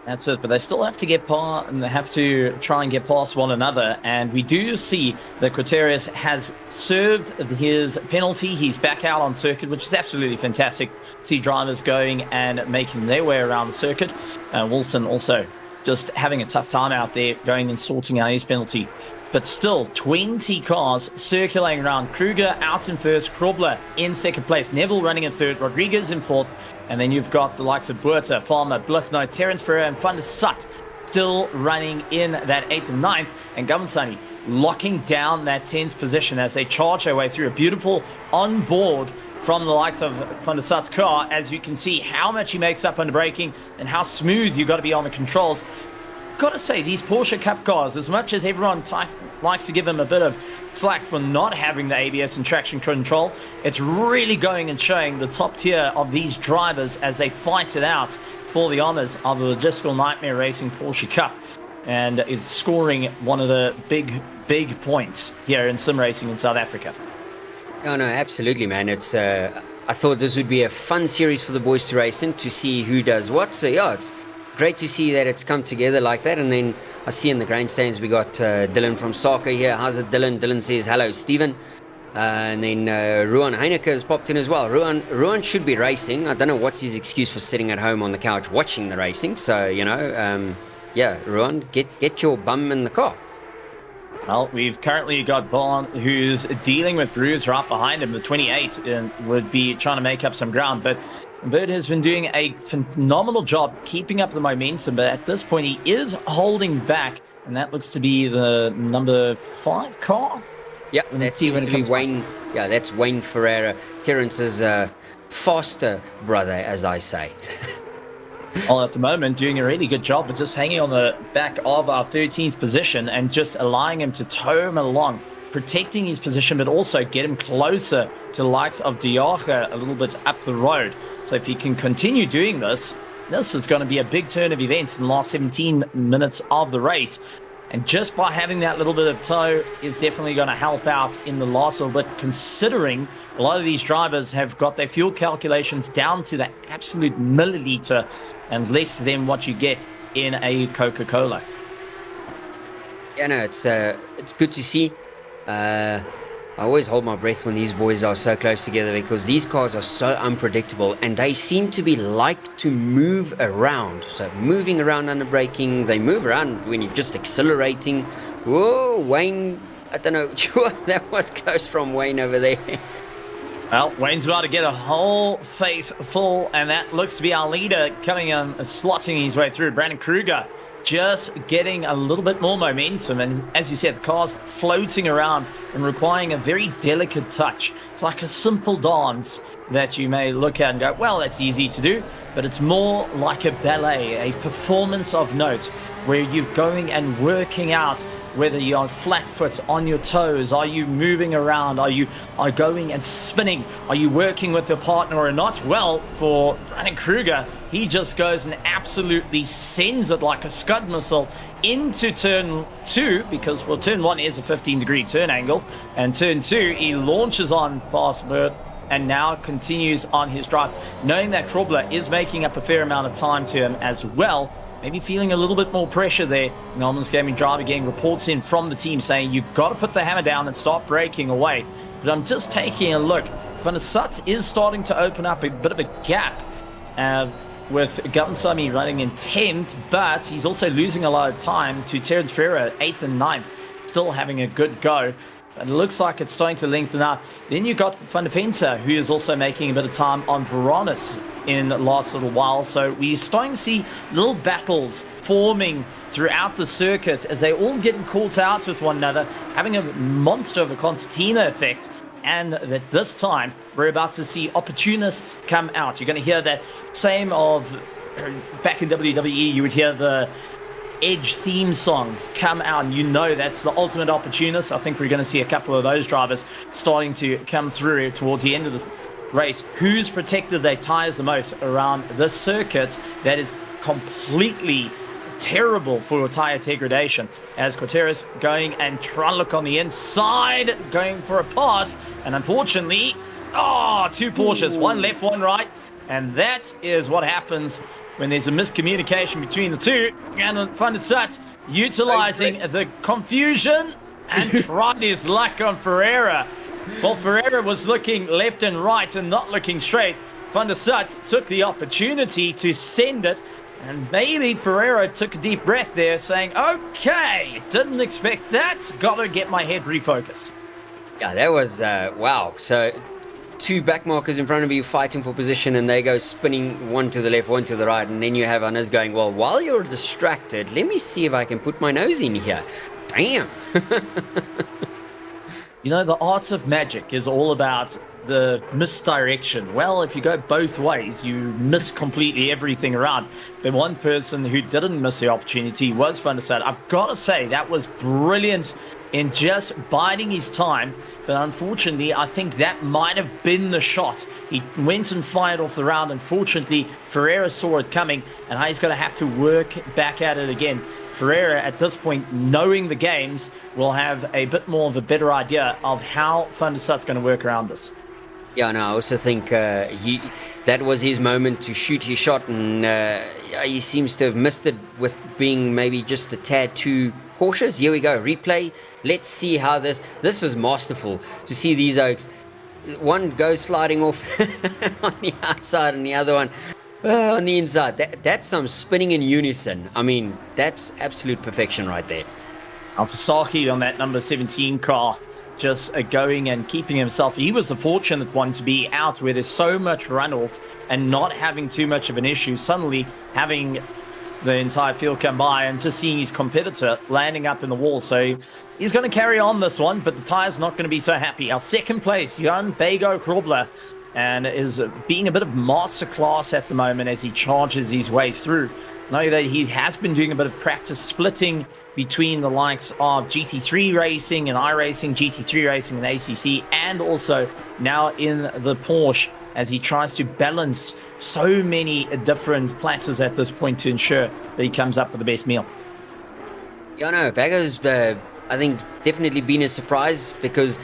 That's it, but they still have to get and they have to try and get past one another. And we do see that Quaterius has served his penalty. He's back out on circuit, which is absolutely fantastic. See drivers going and making their way around the circuit. Wilson also just having a tough time out there going and sorting out his penalty. But still, 20 cars circulating around. Kruger out in first, Krobler in second place, Neville running in third, Rodriguez in fourth, and then you've got the likes of Buerta, Farmer, Bluchno, Terence Ferrer, and Van der Sat still running in that 8th and 9th, and Gavansani locking down that 10th position as they charge their way through. A beautiful on-board from the likes of Van der Sat's car, as you can see how much he makes up under braking and how smooth you've got to be on the controls. Got to say, these Porsche Cup cars, as much as everyone likes to give them a bit of slack for not having the ABS and traction control, it's really going and showing the top tier of these drivers as they fight it out for the honors of the Logistical Nightmare Racing Porsche Cup, and is scoring one of the big points here in sim racing in South Africa. Oh, no, absolutely, man. It's I thought this would be a fun series for the boys to race in, to see who does what. So yeah, it's great to see that it's come together like that. And then I see in the grandstands we got Dylan from Soccer here. How's it, Dylan? Dylan says hello, Stephen. And then Ruan Heineke has popped in as well. Ruan should be racing. I don't know what's his excuse for sitting at home on the couch watching the racing. So, you know, yeah, Ruan, get your bum in the car. Well, we've currently got Bond, who's dealing with Bruce right behind him, the 28, and would be trying to make up some ground. But Bird has been doing a phenomenal job keeping up the momentum, but at this point he is holding back, and that looks to be the number 5 car. Yeah, that seems to be Wayne. Yeah, that's Wayne Ferreira, Terence's foster brother, as I say. Well, at the moment, doing a really good job of just hanging on the back of our 13th position and just allowing him to tow him along, protecting his position, but also get him closer to the likes of Diaga a little bit up the road. So if he can continue doing this, this is going to be a big turn of events in the last 17 minutes of the race. And just by having that little bit of tow is definitely going to help out in the last little bit, considering a lot of these drivers have got their fuel calculations down to the absolute milliliter and less than what you get in a Coca-Cola. Yeah, no, it's good to see. I always hold my breath when these boys are so close together, because these cars are so unpredictable and they seem to be like to move around. So moving around under braking, they move around when you're just accelerating. Whoa, Wayne, I don't know, that was close from Wayne over there. Well, Wayne's about to get a whole face full, and that looks to be our leader coming in, slotting his way through. Brandon Kruger just getting a little bit more momentum, and as you said, the car's floating around and requiring a very delicate touch. It's like a simple dance that you may look at and go, well, that's easy to do, but it's more like a ballet, a performance of note, where you're going and working out whether you're on flat foot, on your toes, are you moving around, are going and spinning, are you working with your partner or not? Well, for Brandon Kruger, he just goes and absolutely sends it like a Scud missile into turn 2, because, well, turn 1 is a 15-degree turn angle, and turn 2, he launches on past Bert and now continues on his drive, knowing that Krobler is making up a fair amount of time to him as well. Maybe feeling a little bit more pressure there. Norman's Gaming Driver getting reports in from the team saying you've got to put the hammer down and start breaking away. But I'm just taking a look. Van der Sat is starting to open up a bit of a gap with Gavansami running in 10th, but he's also losing a lot of time to Terence Ferrer, 8th and 9th, still having a good go. But it looks like it's starting to lengthen out. Then you've got Van der Venter, who is also making a bit of time on Veronis in the last little while. So we're starting to see little battles forming throughout the circuit as they all getting caught out with one another, having a monster of a concertina effect. And that this time we're about to see opportunists come out. You're going to hear that same of back in WWE, you would hear the Edge theme song come out, and you know that's the ultimate opportunist. I think we're going to see a couple of those drivers starting to come through towards the end of the race. Who's protected their tires the most around this circuit that is completely terrible for tire degradation, as Corteris going and trying to look on the inside, going for a pass, and unfortunately, two Porsches, one left, one right, and that is what happens when there's a miscommunication between the two. And Van der Sat utilizing the confusion and tried his luck on Ferreira. Well, Ferreira was looking left and right and not looking straight. Van der Sat took the opportunity to send it, And maybe Ferreira took a deep breath there, saying, okay, didn't expect that. Gotta get my head refocused. Yeah, that was, wow. So, two back markers in front of you fighting for position, and they go spinning one to the left, one to the right, and then you have Hannes going, well, while you're distracted, let me see if I can put my nose in here. Damn. You know, the art of magic is all about the misdirection. Well, if you go both ways, you miss completely everything around. The one person who didn't miss the opportunity was Van der Sar. I've got to say, that was brilliant in just biding his time. But unfortunately, I think that might have been the shot. He went and fired off the round. Unfortunately, Ferreira saw it coming, and he's going to have to work back at it again. Ferreira, at this point, knowing the games, will have a bit more of a better idea of how Van der Sar's going to work around this. Yeah, no, I also think that was his moment to shoot his shot, and he seems to have missed it with being maybe just a tad too cautious. Here we go, replay. Let's see how this was masterful to see these oaks. One goes sliding off on the outside, and the other one on the inside. That's some spinning in unison. I mean, that's absolute perfection right there. Alfasaki on that number 17 car, just going and keeping himself. He was the fortunate one to be out where there's so much runoff and not having too much of an issue. Suddenly having the entire field come by and just seeing his competitor landing up in the wall. So he's going to carry on this one, but the tire's not going to be so happy. Our second place, Jan Bego Krobler, and is being a bit of masterclass at the moment as he charges his way through. Know that he has been doing a bit of practice splitting between the likes of GT3 racing and iRacing, GT3 racing and ACC, and also now in the Porsche as he tries to balance so many different platters at this point to ensure that he comes up with the best meal. Yeah, no, Bago's, I think, definitely been a surprise, because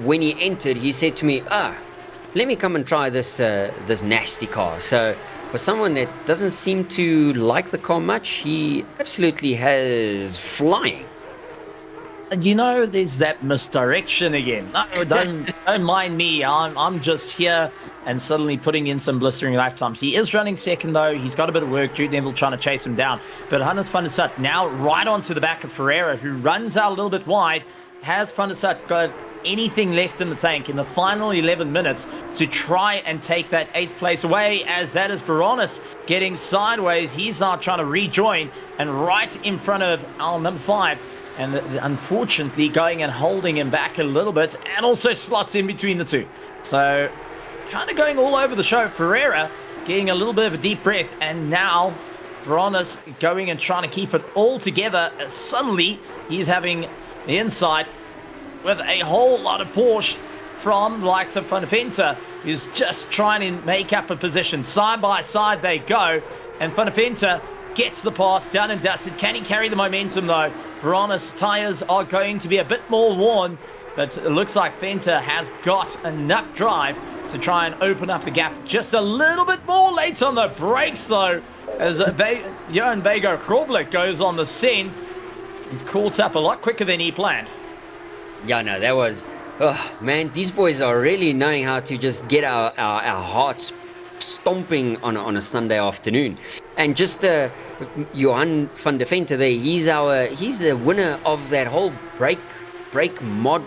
when he entered, he said to me, let me come and try this nasty car. So for someone that doesn't seem to like the car much, he absolutely has flying. And you know, there's that misdirection again. No, don't mind me. I'm just here and suddenly putting in some blistering lap times. He is running second though. He's got a bit of work. Jude Neville trying to chase him down. But Hannes van der Sar now right onto the back of Ferreira, who runs out a little bit wide. Has van der Sar got anything left in the tank in the final 11 minutes to try and take that 8th place away, as that is Veronis getting sideways. He's now trying to rejoin and right in front of our number 5, and unfortunately going and holding him back a little bit, and also slots in between the two. So kind of going all over the show. Ferreira getting a little bit of a deep breath, and now Veronis going and trying to keep it all together. Suddenly he's having the inside with a whole lot of Porsche from the likes of Van der Venter, who's just trying to make up a position. Side by side they go, and Van der Venter gets the pass, done and dusted. Can he carry the momentum though? Veronis' tyres are going to be a bit more worn, but it looks like Venter has got enough drive to try and open up the gap just a little bit more. Late on the brakes though, as Johan Bego Krobler goes on the send and caught up a lot quicker than he planned. Yeah, no, that was... Oh, man, these boys are really knowing how to just get our hearts stomping on a Sunday afternoon. And just Johan van der Venter there, he's the winner of that whole break mod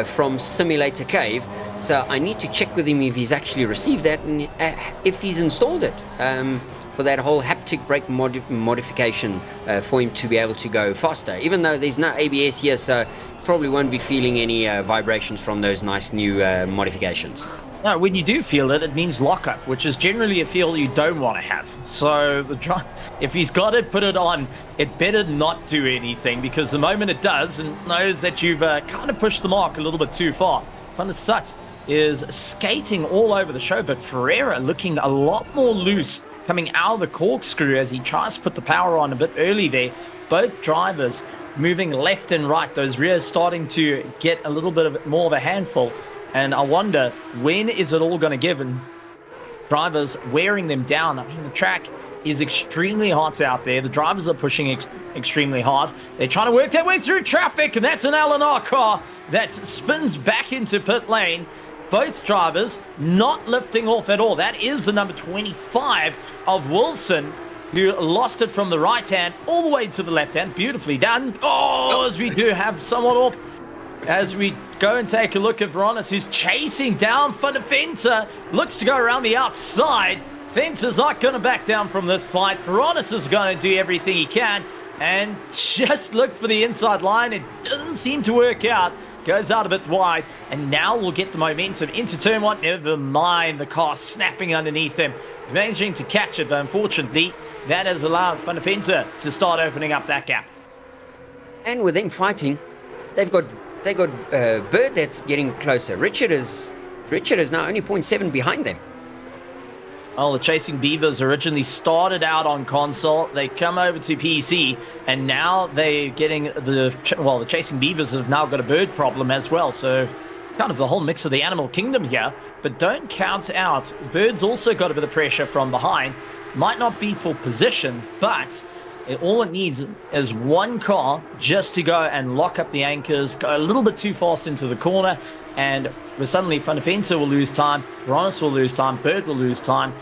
from Simulator Cave. So I need to check with him if he's actually received that and if he's installed it. For that whole haptic brake modification for him to be able to go faster, even though there's no ABS here, so probably won't be feeling any vibrations from those nice new modifications. No, when you do feel it, it means lockup, which is generally a feel you don't want to have. So if he's got it, put it on. It better not do anything, because the moment it does, and knows that you've kind of pushed the mark a little bit too far. Van der Sar is skating all over the show, but Ferreira looking a lot more loose coming out of the corkscrew as he tries to put the power on a bit early there. Both drivers moving left and right, those rears starting to get a little bit more of a handful. And I wonder, when is it all going to give? And drivers wearing them down. I mean, the track is extremely hot out there. The drivers are pushing extremely hard. They're trying to work their way through traffic, and that's an LNR car that spins back into pit lane. Both drivers not lifting off at all. That is the number 25 of Wilson. who lost it from the right hand all the way to the left hand. Beautifully done. Oh, as we do have someone off. As we go and take a look at Veronis, who's chasing down Fenta. Looks to go around the outside. Fenta's not going to back down from this fight. Veronis is going to do everything he can and just look for the inside line. It doesn't seem to work out. Goes out a bit wide, and now we'll get the momentum into turn one. Never mind the car snapping underneath him. Managing to catch it, but unfortunately, that has allowed Fenta to start opening up that gap. And with them fighting, they got Bird that's getting closer. Richard is now only 0.7 behind them. Well, the Chasing Beavers originally started out on console. They come over to PC, and now they're getting the Chasing Beavers have now got a bird problem as well. So kind of the whole mix of the animal kingdom here. But don't count out, Bird's also got a bit of pressure from behind. Might not be for position, but all it needs is one car just to go and lock up the anchors, go a little bit too fast into the corner, and suddenly Fenta will lose time, Veronis will lose time, Bird will lose time.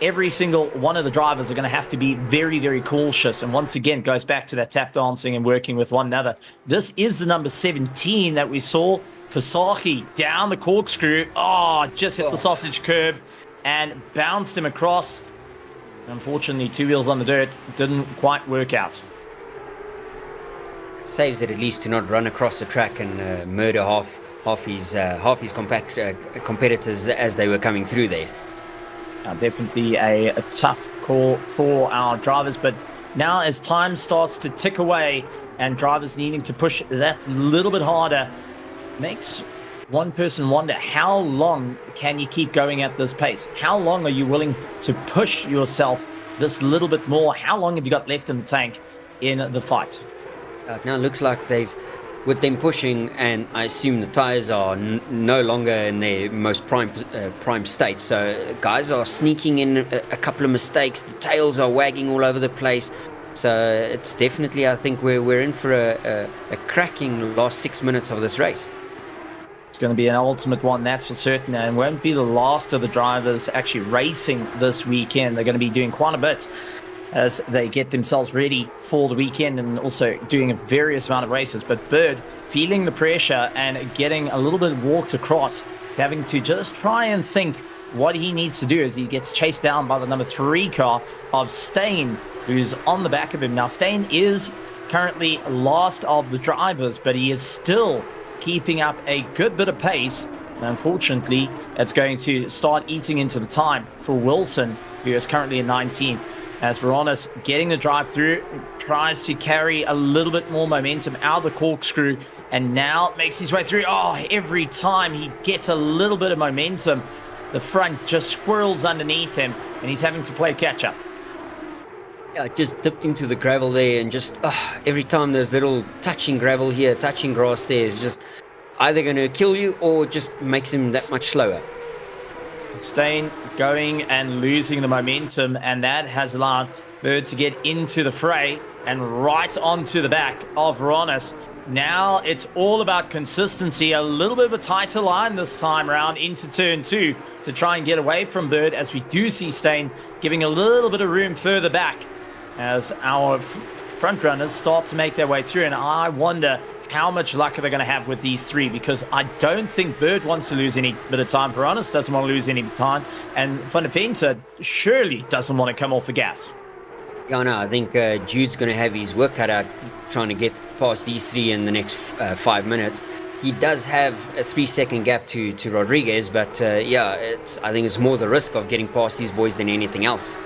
Every single one of the drivers are going to have to be very, very cautious. And once again, goes back to that tap dancing and working with one another. This is the number 17 that we saw for Sahi down the corkscrew. Oh, just hit the sausage curb and bounced him across. Unfortunately, two wheels on the dirt didn't quite work out. Saves it at least to not run across the track and murder half his competitors as they were coming through there. Definitely a tough call for our drivers, but now as time starts to tick away and drivers needing to push that little bit harder, makes one person wonder, how long can you keep going at this pace? How long are you willing to push yourself this little bit more? How long have you got left in the tank in the fight? Now it looks like with them pushing, and I assume the tires are no longer in their most prime state. So guys are sneaking in a couple of mistakes. The tails are wagging all over the place. So it's definitely, I think we're in for a cracking last 6 minutes of this race. It's going to be an ultimate one, that's for certain, and won't be the last of the drivers actually racing this weekend. They're going to be doing quite a bit as they get themselves ready for the weekend and also doing a various amount of races. But Bird, feeling the pressure and getting a little bit walked across, he's having to just try and think what he needs to do as he gets chased down by the number 3 car of Stain, who's on the back of him. Now, Stain is currently last of the drivers, but he is still keeping up a good bit of pace. And unfortunately, it's going to start eating into the time for Wilson, who is currently in 19th. As Veronis getting the drive through, tries to carry a little bit more momentum out of the corkscrew, and now makes his way through. Oh, every time he gets a little bit of momentum, the front just squirrels underneath him, and he's having to play catch up. Yeah, just dipped into the gravel there, and just every time there's little touching gravel here, touching grass there, is just either going to kill you or just makes him that much slower. Stain going and losing the momentum, and that has allowed Bird to get into the fray and right onto the back of Veronis. Now it's all about consistency, a little bit of a tighter line this time around into turn 2 to try and get away from Bird, as we do see Stain giving a little bit of room further back as our front runners start to make their way through. And I wonder how much luck are they going to have with these 3, because I don't think Bird wants to lose any bit of time. Veronis doesn't want to lose any time, and Fenta surely doesn't want to come off the gas. Yeah, no, I think Jude's going to have his work cut out trying to get past these 3 in the next 5 minutes. He does have a 3-second gap to Rodriguez, but yeah, I think it's more the risk of getting past these boys than anything else.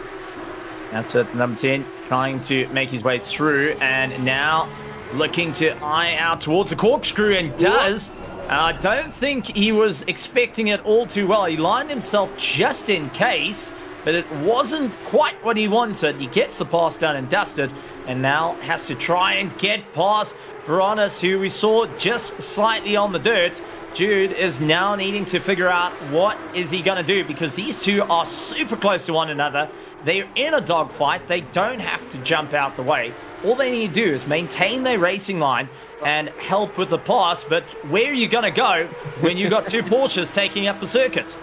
That's it, number 10 trying to make his way through, and now looking to eye out towards the corkscrew, and does. I don't think he was expecting it all too well. He lined himself just in case, but it wasn't quite what he wanted. He gets the pass done and dusted, and now has to try and get past Veronis, who we saw just slightly on the dirt. Jude is now needing to figure out what is he going to do, because these two are super close to one another. They're in a dogfight. They don't have to jump out the way. All they need to do is maintain their racing line and help with the pass. But where are you going to go when you got 2 Porsches taking up the circuit?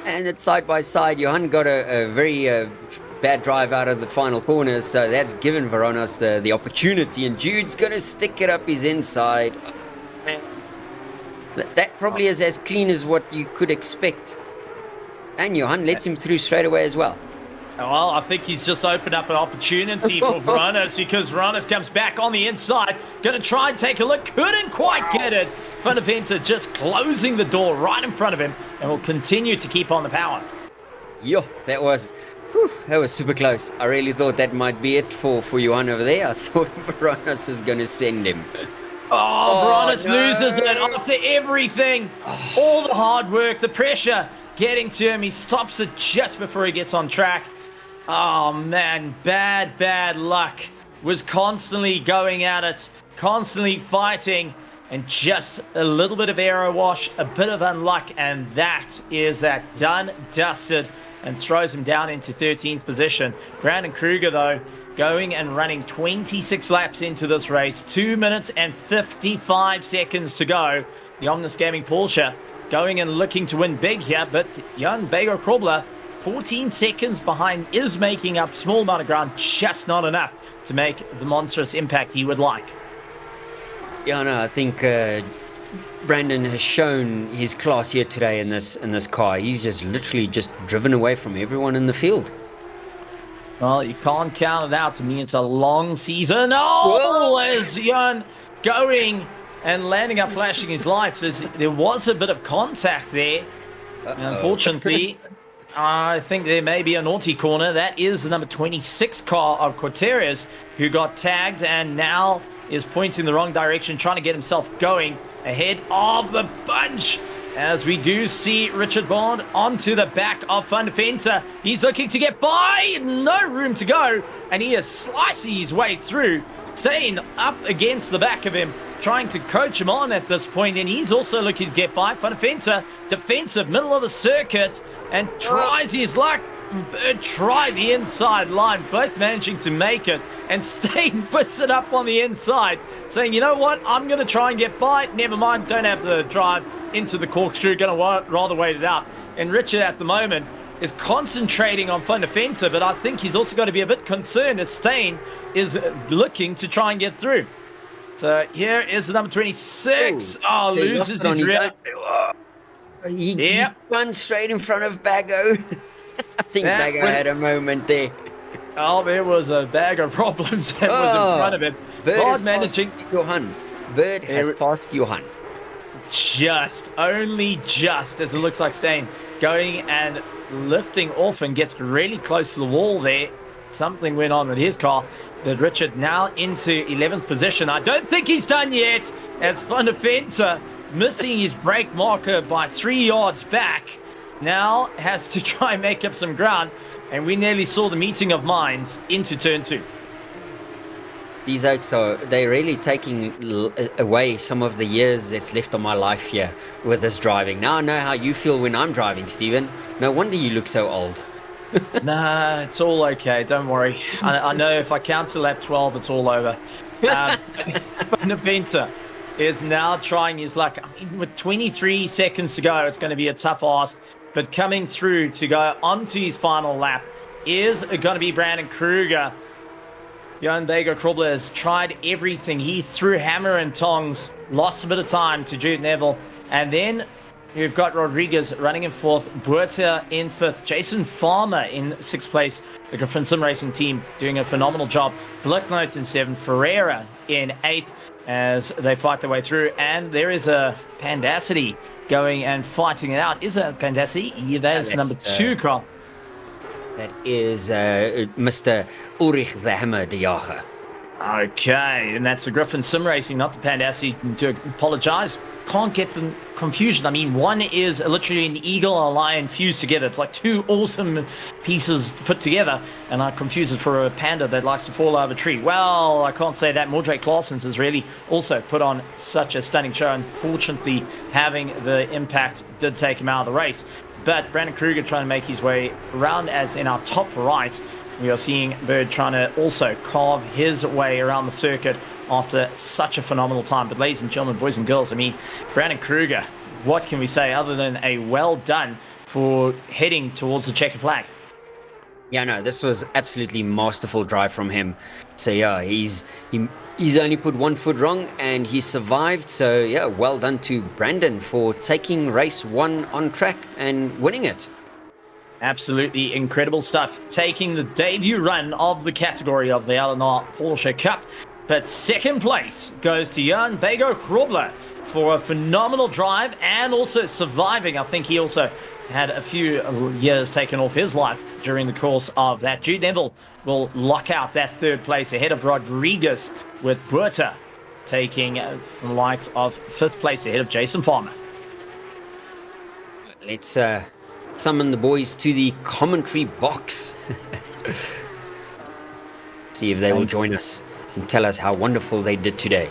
And it's side by side. Johan got a very bad drive out of the final corner, so that's given Varonas the opportunity, and Jude's going to stick it up his inside. Oh, man. That probably is as clean as what you could expect. And Johan lets him through straight away as well. Well, I think he's just opened up an opportunity for Varonas, because Varonas comes back on the inside. Going to try and take a look. Couldn't quite get it. Fundaventa just closing the door right in front of him, and will continue to keep on the power. Yo, that was super close. I really thought that might be it for Johan over there. I thought Varonas is going to send him. Varonas loses it after everything. All the hard work, the pressure getting to him. He stops it just before he gets on track. Oh, man, bad luck. Was constantly going at it, constantly fighting, and just a little bit of aero wash, a bit of unluck, and that is that done, dusted, and throws him down into 13th position. Brandon Kruger, though, going and running 26 laps into this race, 2 minutes and 55 seconds to go. The Omnis Gaming Porsche going and looking to win big here, but Jan Bego-Krobler, 14 seconds behind, is making up small amount of ground, just not enough to make the monstrous impact he would like. Yeah, no, I think Brandon has shown his class here today in this car. He's just literally just driven away from everyone in the field. Well, you can't count it out. To me, it's a long season. Oh, as Jan going and landing up, flashing his lights. There was a bit of contact there. Unfortunately, I think there may be a naughty corner. That is the number 26 car of Corterius, who got tagged and now is pointing the wrong direction, trying to get himself going ahead of the bunch. As we do see Richard Bond onto the back of Fundaventa. He's looking to get by, no room to go, and he is slicing his way through, staying up against the back of him, trying to coach him on at this point, and he's also looking to get by. Fundaventa, defensive, middle of the circuit, and tries his luck. Bird tried the inside line, both managing to make it, and Stain puts it up on the inside, saying, you know what, I'm going to try and get by. Never mind, don't have the drive into the corkscrew, going to rather wait it out. And Richard at the moment is concentrating on Fundaventa, but I think he's also got to be a bit concerned as Stain is looking to try and get through. So here is the number 26. So loses his rear. He spun straight in front of Bago. I think Bago had a moment there. Oh, there was a bag of problems that was in front of it. Bird managing Johan. Bird has passed Johan. Only just, as it looks like Stain going and lifting off and gets really close to the wall there. Something went on with his car. But Richard now into 11th position. I don't think he's done yet, as Fundaventa, missing his brake marker by 3 yards back, now has to try and make up some ground, and we nearly saw the meeting of minds into turn 2. These oaks they're really taking away some of the years that's left on my life here with this driving. Now I know how you feel when I'm driving, Stephen. No wonder you look so old. Nah, it's all okay, don't worry. I know if I count to lap 12, it's all over. Fundaventa is now trying his luck. Even with 23 seconds to go, it's going to be a tough ask. But coming through to go onto his final lap is going to be Brandon Kruger. Jan Bego-Krobler has tried everything. He threw hammer and tongs, lost a bit of time to Jude Neville. And then you've got Rodriguez running in 4th, Buerta in 5th, Jason Farmer in 6th place. The Griffin Sim Racing team doing a phenomenal job. Blicknote in 7th, Ferreira in 8th as they fight their way through. And there is a Pandacity going and fighting it out. Is it Pandacity? Yeah, that's number 2 car. That is Mr. Ulrich the Hammer de Jager. Okay, and that's the Griffin Sim Racing, not the Pandacity. Do apologize. Can't get the confusion. I mean, one is literally an eagle and a lion fused together. It's like 2 awesome pieces put together, and I confuse it for a panda that likes to fall out of a tree. Well, I can't say that. Mordrake Claessens has really also put on such a stunning show. Unfortunately, having the impact did take him out of the race. But Brandon Kruger trying to make his way around, as in our top right, we are seeing Bird trying to also carve his way around the circuit after such a phenomenal time. But ladies and gentlemen, boys and girls, I mean, Brandon Kruger, what can we say other than a well done for heading towards the checkered flag? Yeah, no, this was absolutely masterful drive from him. So yeah, he's only put one foot wrong and he survived. So yeah, well done to Brandon for taking race 1 on track and winning it. Absolutely incredible stuff. Taking the debut run of the category of the LNR Porsche Cup. But second place goes to Jan Bego Krobler for a phenomenal drive and also surviving. I think he also had a few years taken off his life during the course of that. Jude Neville will lock out that third place ahead of Rodriguez, with Buerta taking the likes of fifth place ahead of Jason Farmer. Let's summon the boys to the commentary box. See if they will join us and tell us how wonderful they did today.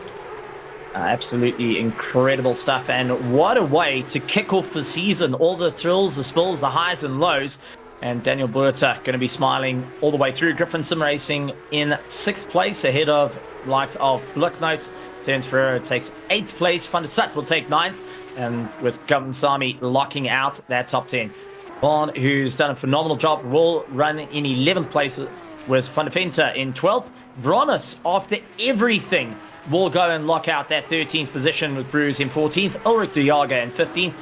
Absolutely incredible stuff, and what a way to kick off the season. All the thrills, the spills, the highs and lows, and Daniel Buerta going to be smiling all the way through. Griffin Sim Racing in sixth place ahead of likes of Blicknote. Terence Ferreira takes eighth place. Van der Sat will take ninth, and with Government Sami locking out that top 10. Vaughn, who's done a phenomenal job, will run in 11th place with Van der Venter in 12th. Vronis, after everything, will go and lock out that 13th position with Bruce in 14th, Ulrich de Jager in 15th,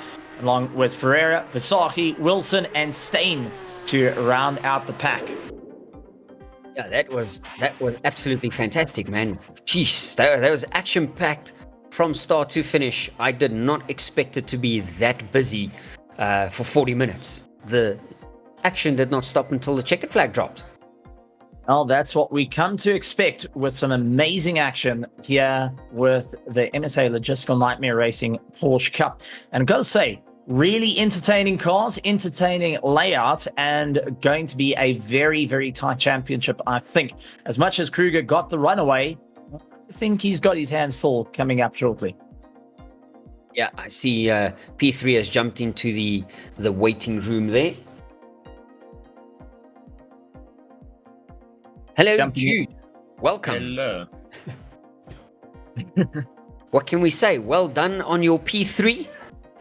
along with Ferreira, Visahi, Wilson, and Stain to round out the pack. Yeah, that was absolutely fantastic, man. Jeez, that was action-packed from start to finish. I did not expect it to be that busy for 40 minutes. The action did not stop until the checkered flag dropped. Well, that's what we come to expect with some amazing action here with the MSA Logistical Nightmare Racing Porsche Cup. And I've got to say, really entertaining cars, entertaining layout, and going to be a very, very tight championship, I think. As much as Kruger got the runaway, I think he's got his hands full coming up shortly. Yeah, I see P3 has jumped into the waiting room there. Hello, Jude. Welcome. Hello. What can we say? Well done on your P3.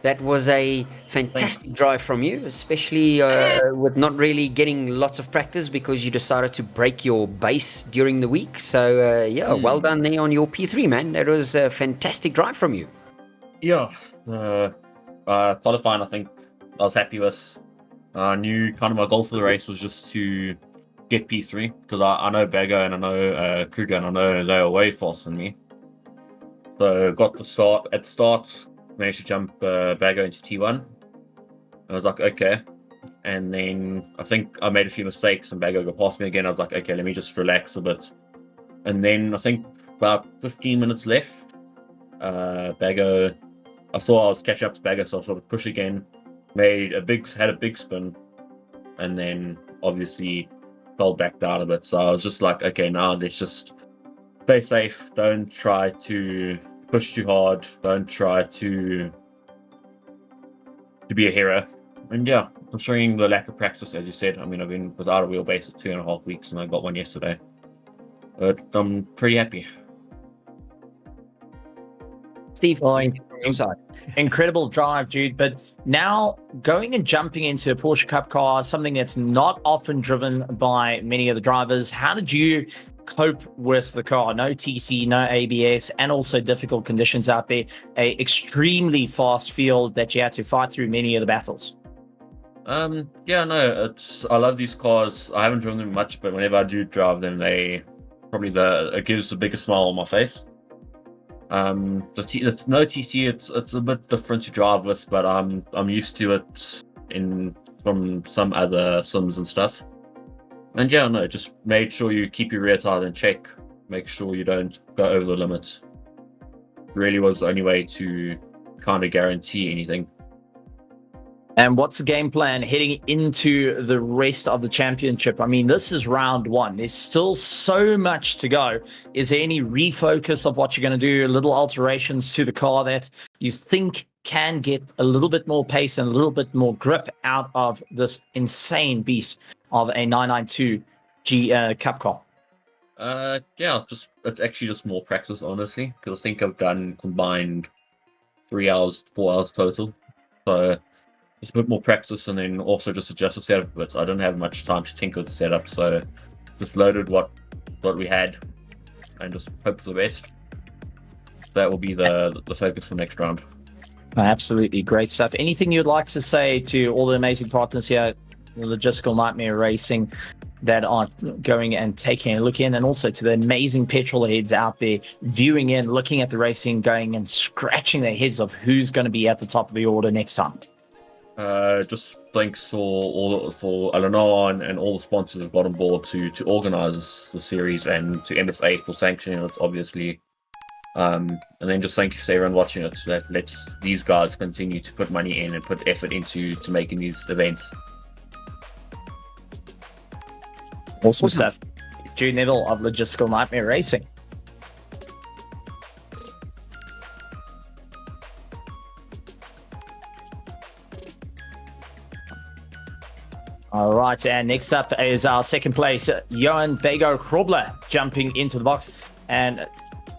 That was a fantastic drive from you, especially with not really getting lots of practice because you decided to break your base during the week. So, yeah, well done there on your P3, man. That was a fantastic drive from you. Yeah. Qualifying, I think I was happy with. I knew kind of my goal for the race was just to get P3 because I know Bago and I know Kruger and I know they're way faster than me. So got the start. At start, managed to jump Bago into T1. I was like, okay. And then I think I made a few mistakes and Bago got past me again. I was like, okay, let me just relax a bit. And then I think about 15 minutes left. Bago, I saw I was catching up to Bago, so I sort of push again. Had a big spin, and then obviously fell back down a bit. So I was just like, okay, now let's just play safe. Don't try to push too hard. Don't try to be a hero. And yeah, considering the lack of practice, as you said, I mean, I've been without a wheelbase for 2.5 weeks, and I got one yesterday. But I'm pretty happy. Steve, from your side. Incredible drive, Jude. But now going and jumping into a Porsche Cup car, something that's not often driven by many of the drivers. How did you cope with the car? No TC, no ABS, and also difficult conditions out there. A extremely fast field that you had to fight through many of the battles. Yeah, no, I love these cars. I haven't driven them much, but whenever I do drive them, it gives the biggest smile on my face. It's no TC. It's a bit different to drive with, but I'm used to it from some other sims and stuff. And yeah, no, just make sure you keep your rear tire in check. Make sure you don't go over the limit. Really was the only way to kind of guarantee anything. And what's the game plan heading into the rest of the championship? I mean, this is round one. There's still so much to go. Is there any refocus of what you're going to do, little alterations to the car that you think can get a little bit more pace and a little bit more grip out of this insane beast of a 992 Cup car? Yeah, it's actually just more practice, honestly, because I think I've done combined 3 hours, 4 hours total. So just a bit more practice, and then also just adjust the setup a bit. I didn't have much time to tinker with the setup, so just loaded what we had and just hope for the best. That will be the focus for next round. Absolutely great stuff. Anything you'd like to say to all the amazing partners here at Logistical Nightmare Racing that are going and taking a look in, and also to the amazing petrol heads out there viewing in, looking at the racing, going and scratching their heads of who's going to be at the top of the order next time? Just thanks for LNR and all the sponsors who got on board to organize the series, and to MSA for sanctioning it, obviously. And then just thank you to everyone watching it. That lets these guys continue to put money in and put effort into making these events. Awesome stuff. Jude Neville of Logistical Nightmare Racing. All right, and next up is our second place, Johan Bego Krobler, jumping into the box. And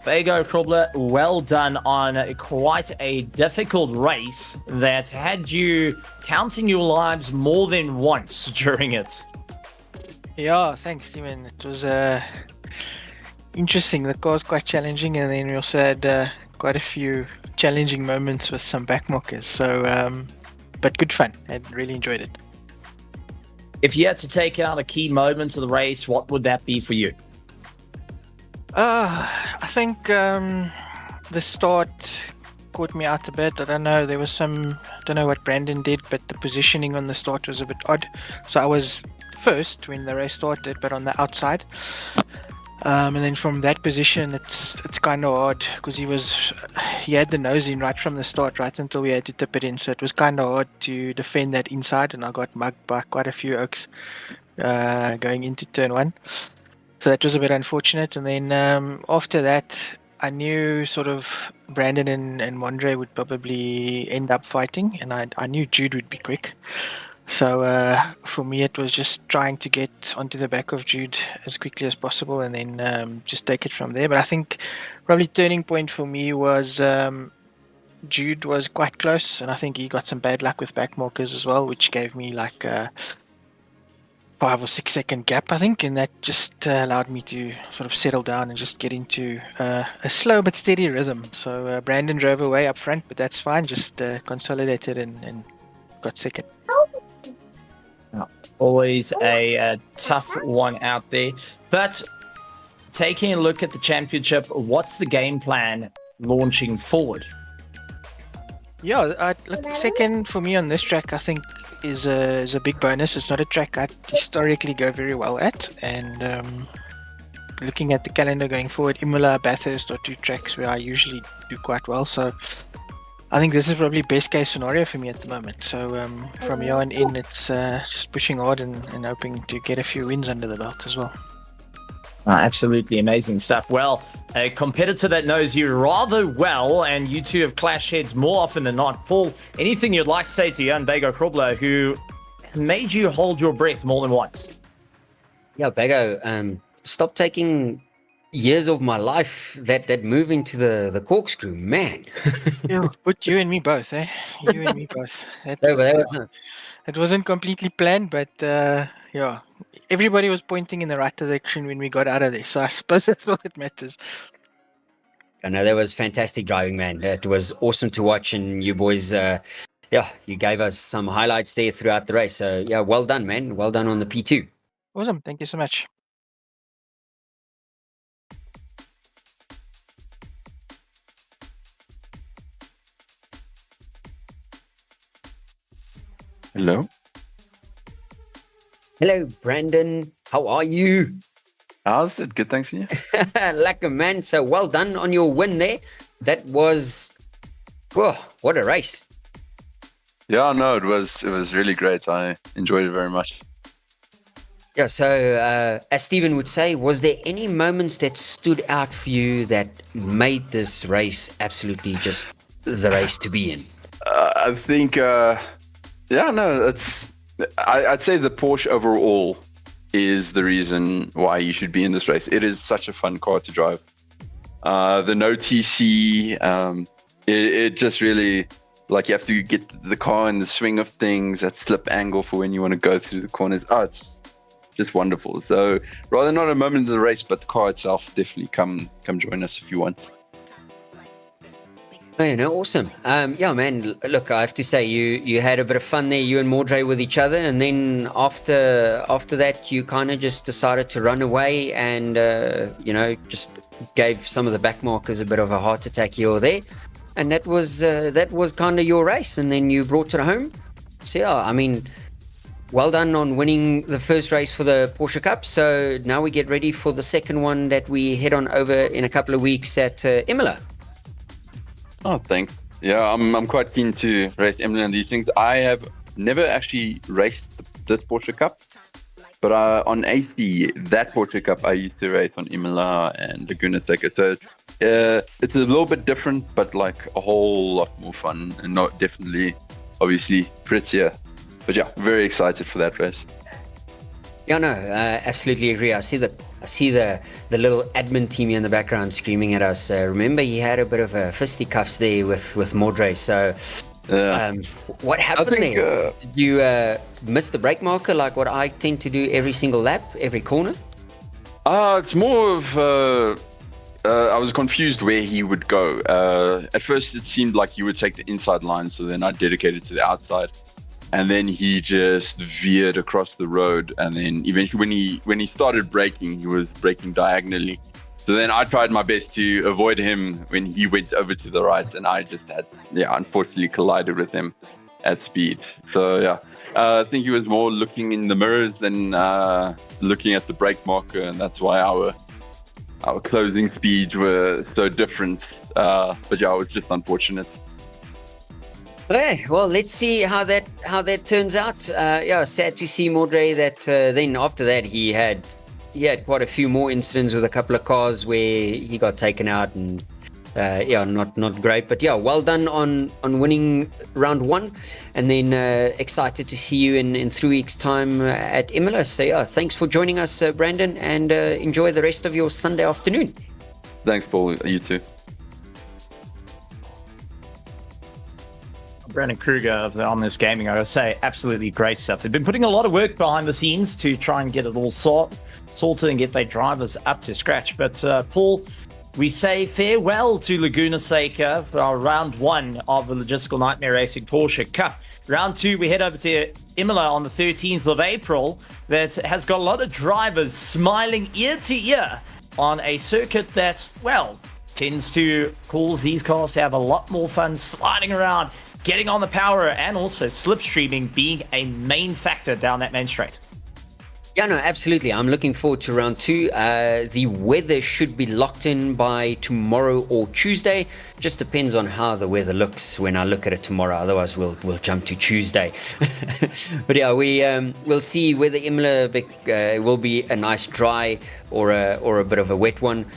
Bego Krobler, well done on quite a difficult race that had you counting your lives more than once during it. Yeah, thanks, Steven. It was interesting. The car was quite challenging, and then we also had quite a few challenging moments with some backmarkers. So, but good fun. I really enjoyed it. If you had to take out a key moment of the race, what would that be for you? I think the start caught me out a bit. I don't know. There was I don't know what Brandon did, but the positioning on the start was a bit odd. So I was first when the race started, but on the outside. And then from that position, it's kind of odd because he had the nose in right from the start, right until we had to tip it in. So it was kind of hard to defend that inside, and I got mugged by quite a few oaks going into turn one. So that was a bit unfortunate. And then after that, I knew sort of Brandon and Mondre would probably end up fighting, and I knew Jude would be quick. So for me, it was just trying to get onto the back of Jude as quickly as possible, and then just take it from there. But I think probably turning point for me was Jude was quite close, and I think he got some bad luck with back markers as well, which gave me like a 5 or 6 second gap, I think, and that just allowed me to sort of settle down and just get into a slow but steady rhythm. So Brandon drove away up front, but that's fine. Just consolidated and got second. Always a tough one out there. But taking a look at the championship, what's the game plan launching forward? Yeah, look, second for me on this track, I think, is a big bonus. It's not a track I historically go very well at, and looking at the calendar going forward, Imola, Bathurst are two tracks where I usually do quite well. So I think this is probably best case scenario for me at the moment. So from here on in, it's just pushing hard and hoping to get a few wins under the belt as well. Absolutely amazing stuff. Well, a competitor that knows you rather well, and you two have clashed heads more often than not. Paul, anything you'd like to say to Jan Bego Krobler, who made you hold your breath more than once? Yeah, Bego, stop taking years of my life that move into the corkscrew, man. Yeah, put you and me both, eh? You and me both. It wasn't completely planned, but yeah, everybody was pointing in the right direction when we got out of there. So I suppose that's all that matters. I know that was fantastic driving, man. It was awesome to watch, and you boys, you gave us some highlights there throughout the race. So yeah, well done, man. Well done on the P2. Awesome. Thank you so much. Hello. Hello, Brandon. How are you? How's it? Good, thanks to you. Lekker, man. So well done on your win there. That was, whoa, what a race. Yeah, no, it was really great. I enjoyed it very much. Yeah, so as Stephen would say, was there any moments that stood out for you that made this race absolutely just the race to be in? I think, I'd say the Porsche overall is the reason why you should be in this race. It is such a fun car to drive. The no TC, it just really Like you have to get the car in the swing of things, that slip angle for when you want to go through the corners. Oh, it's just wonderful. So rather not a moment of the race, but the car itself, definitely come join us if you want. Oh, no, awesome. Yeah, man. Look, I have to say, you had a bit of fun there, you and Mordre with each other, and then after that, you kind of just decided to run away, and just gave some of the back markers a bit of a heart attack here or there, and that was kind of your race, and then you brought it home. So yeah, I mean, well done on winning the first race for the Porsche Cup. So now we get ready for the second one that we head on over in a couple of weeks at Imola. Oh, thanks. Yeah, I'm quite keen to race Imola and these things. I have never actually raced this Porsche Cup, but on AC, that Porsche Cup, I used to race on Imola and Laguna Seca. So it's a little bit different, but like a whole lot more fun, and not definitely, obviously, prettier. But yeah, very excited for that race. Yeah, no, absolutely agree. I see the little admin team in the background screaming at us. Remember, he had a bit of a fisticuffs there with Mordre. So, what happened there? Did you miss the brake marker like what I tend to do every single lap, every corner? It's more of I was confused where he would go. At first, it seemed like he would take the inside line, so then I dedicated to the outside. And then he just veered across the road, and then eventually when he started braking, he was braking diagonally. So then I tried my best to avoid him when he went over to the right, and I just unfortunately collided with him at speed. So yeah, I think he was more looking in the mirrors than looking at the brake marker, and that's why our closing speeds were so different. But yeah, it was just unfortunate. Okay, well, let's see how that turns out. Yeah, sad to see Mordre that then after that he had quite a few more incidents with a couple of cars where he got taken out, and not great. But yeah, well done on winning round one, and then excited to see you in 3 weeks' time at Imola. So yeah, thanks for joining us, Brandon, and enjoy the rest of your Sunday afternoon. Thanks, Paul. You too. Brandon Kruger of the Omnis Gaming, I would say, absolutely great stuff. They've been putting a lot of work behind the scenes to try and get it all sorted and get their drivers up to scratch. But Paul, we say farewell to Laguna Seca for our round one of the Logistical Nightmare Racing Porsche Cup. Round two, we head over to Imola on the 13th of April. That has got a lot of drivers smiling ear to ear on a circuit that, well, tends to cause these cars to have a lot more fun sliding around, getting on the power, and also slipstreaming being a main factor down that main straight. Yeah, no, absolutely. I'm looking forward to round two. The weather should be locked in by tomorrow or Tuesday. Just depends on how the weather looks when I look at it tomorrow. Otherwise, we'll jump to Tuesday. But yeah, we'll see whether Imola will be a nice dry or a bit of a wet one.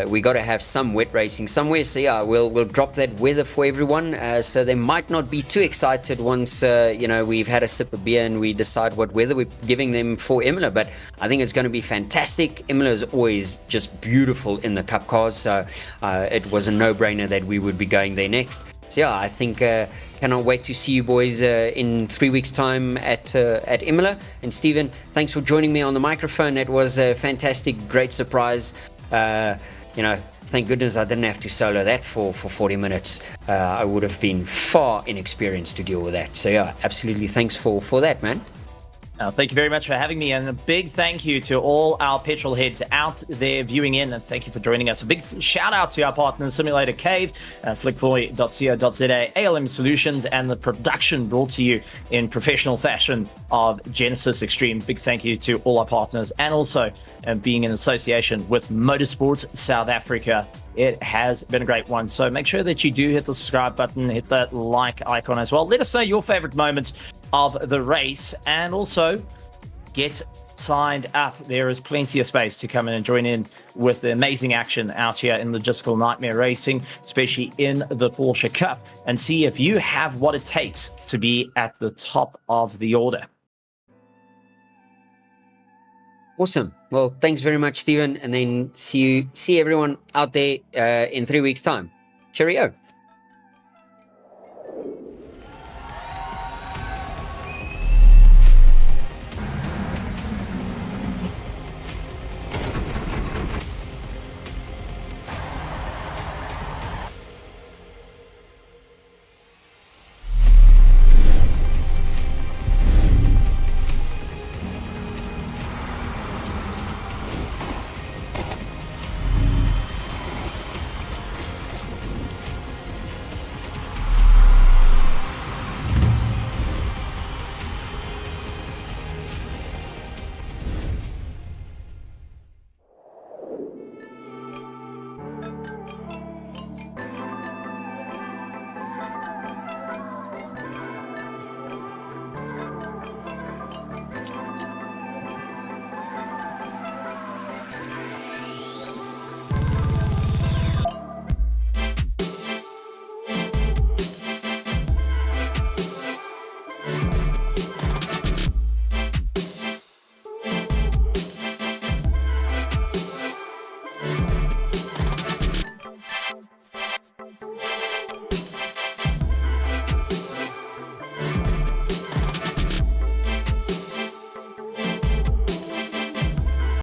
We got to have some wet racing somewhere, so yeah, we'll drop that weather for everyone, so they might not be too excited once we've had a sip of beer and we decide what weather we're giving them for Imola. But I think it's going to be fantastic. Imola is always just beautiful in the cup cars, so it was a no-brainer that we would be going there next. So yeah, I think cannot wait to see you boys in 3 weeks' time at Imola. And Stephen, thanks for joining me on the microphone. It was a fantastic, great surprise. Thank goodness I didn't have to solo that for 40 minutes. I would have been far inexperienced to deal with that. So yeah, absolutely thanks for that, man. Thank you very much for having me, and a big thank you to all our petrol heads out there viewing in, and thank you for joining us. A big shout out to our partners, Simulator Cave, flickboy.co.za, ALM Solutions, and the production brought to you in professional fashion of Genesis Extreme. Big thank you to all our partners, and also being in association with Motorsport South Africa. It has been a great one. So make sure that you do hit the subscribe button, hit that like icon as well. Let us know your favorite moments of the race, and also get signed up. There is plenty of space to come in and join in with the amazing action out here in Logistical Nightmare Racing, especially in the Porsche Cup, and see if you have what it takes to be at the top of the order. Awesome. Well, thanks very much, Stephen, and then see everyone out there in 3 weeks' time. Cheerio.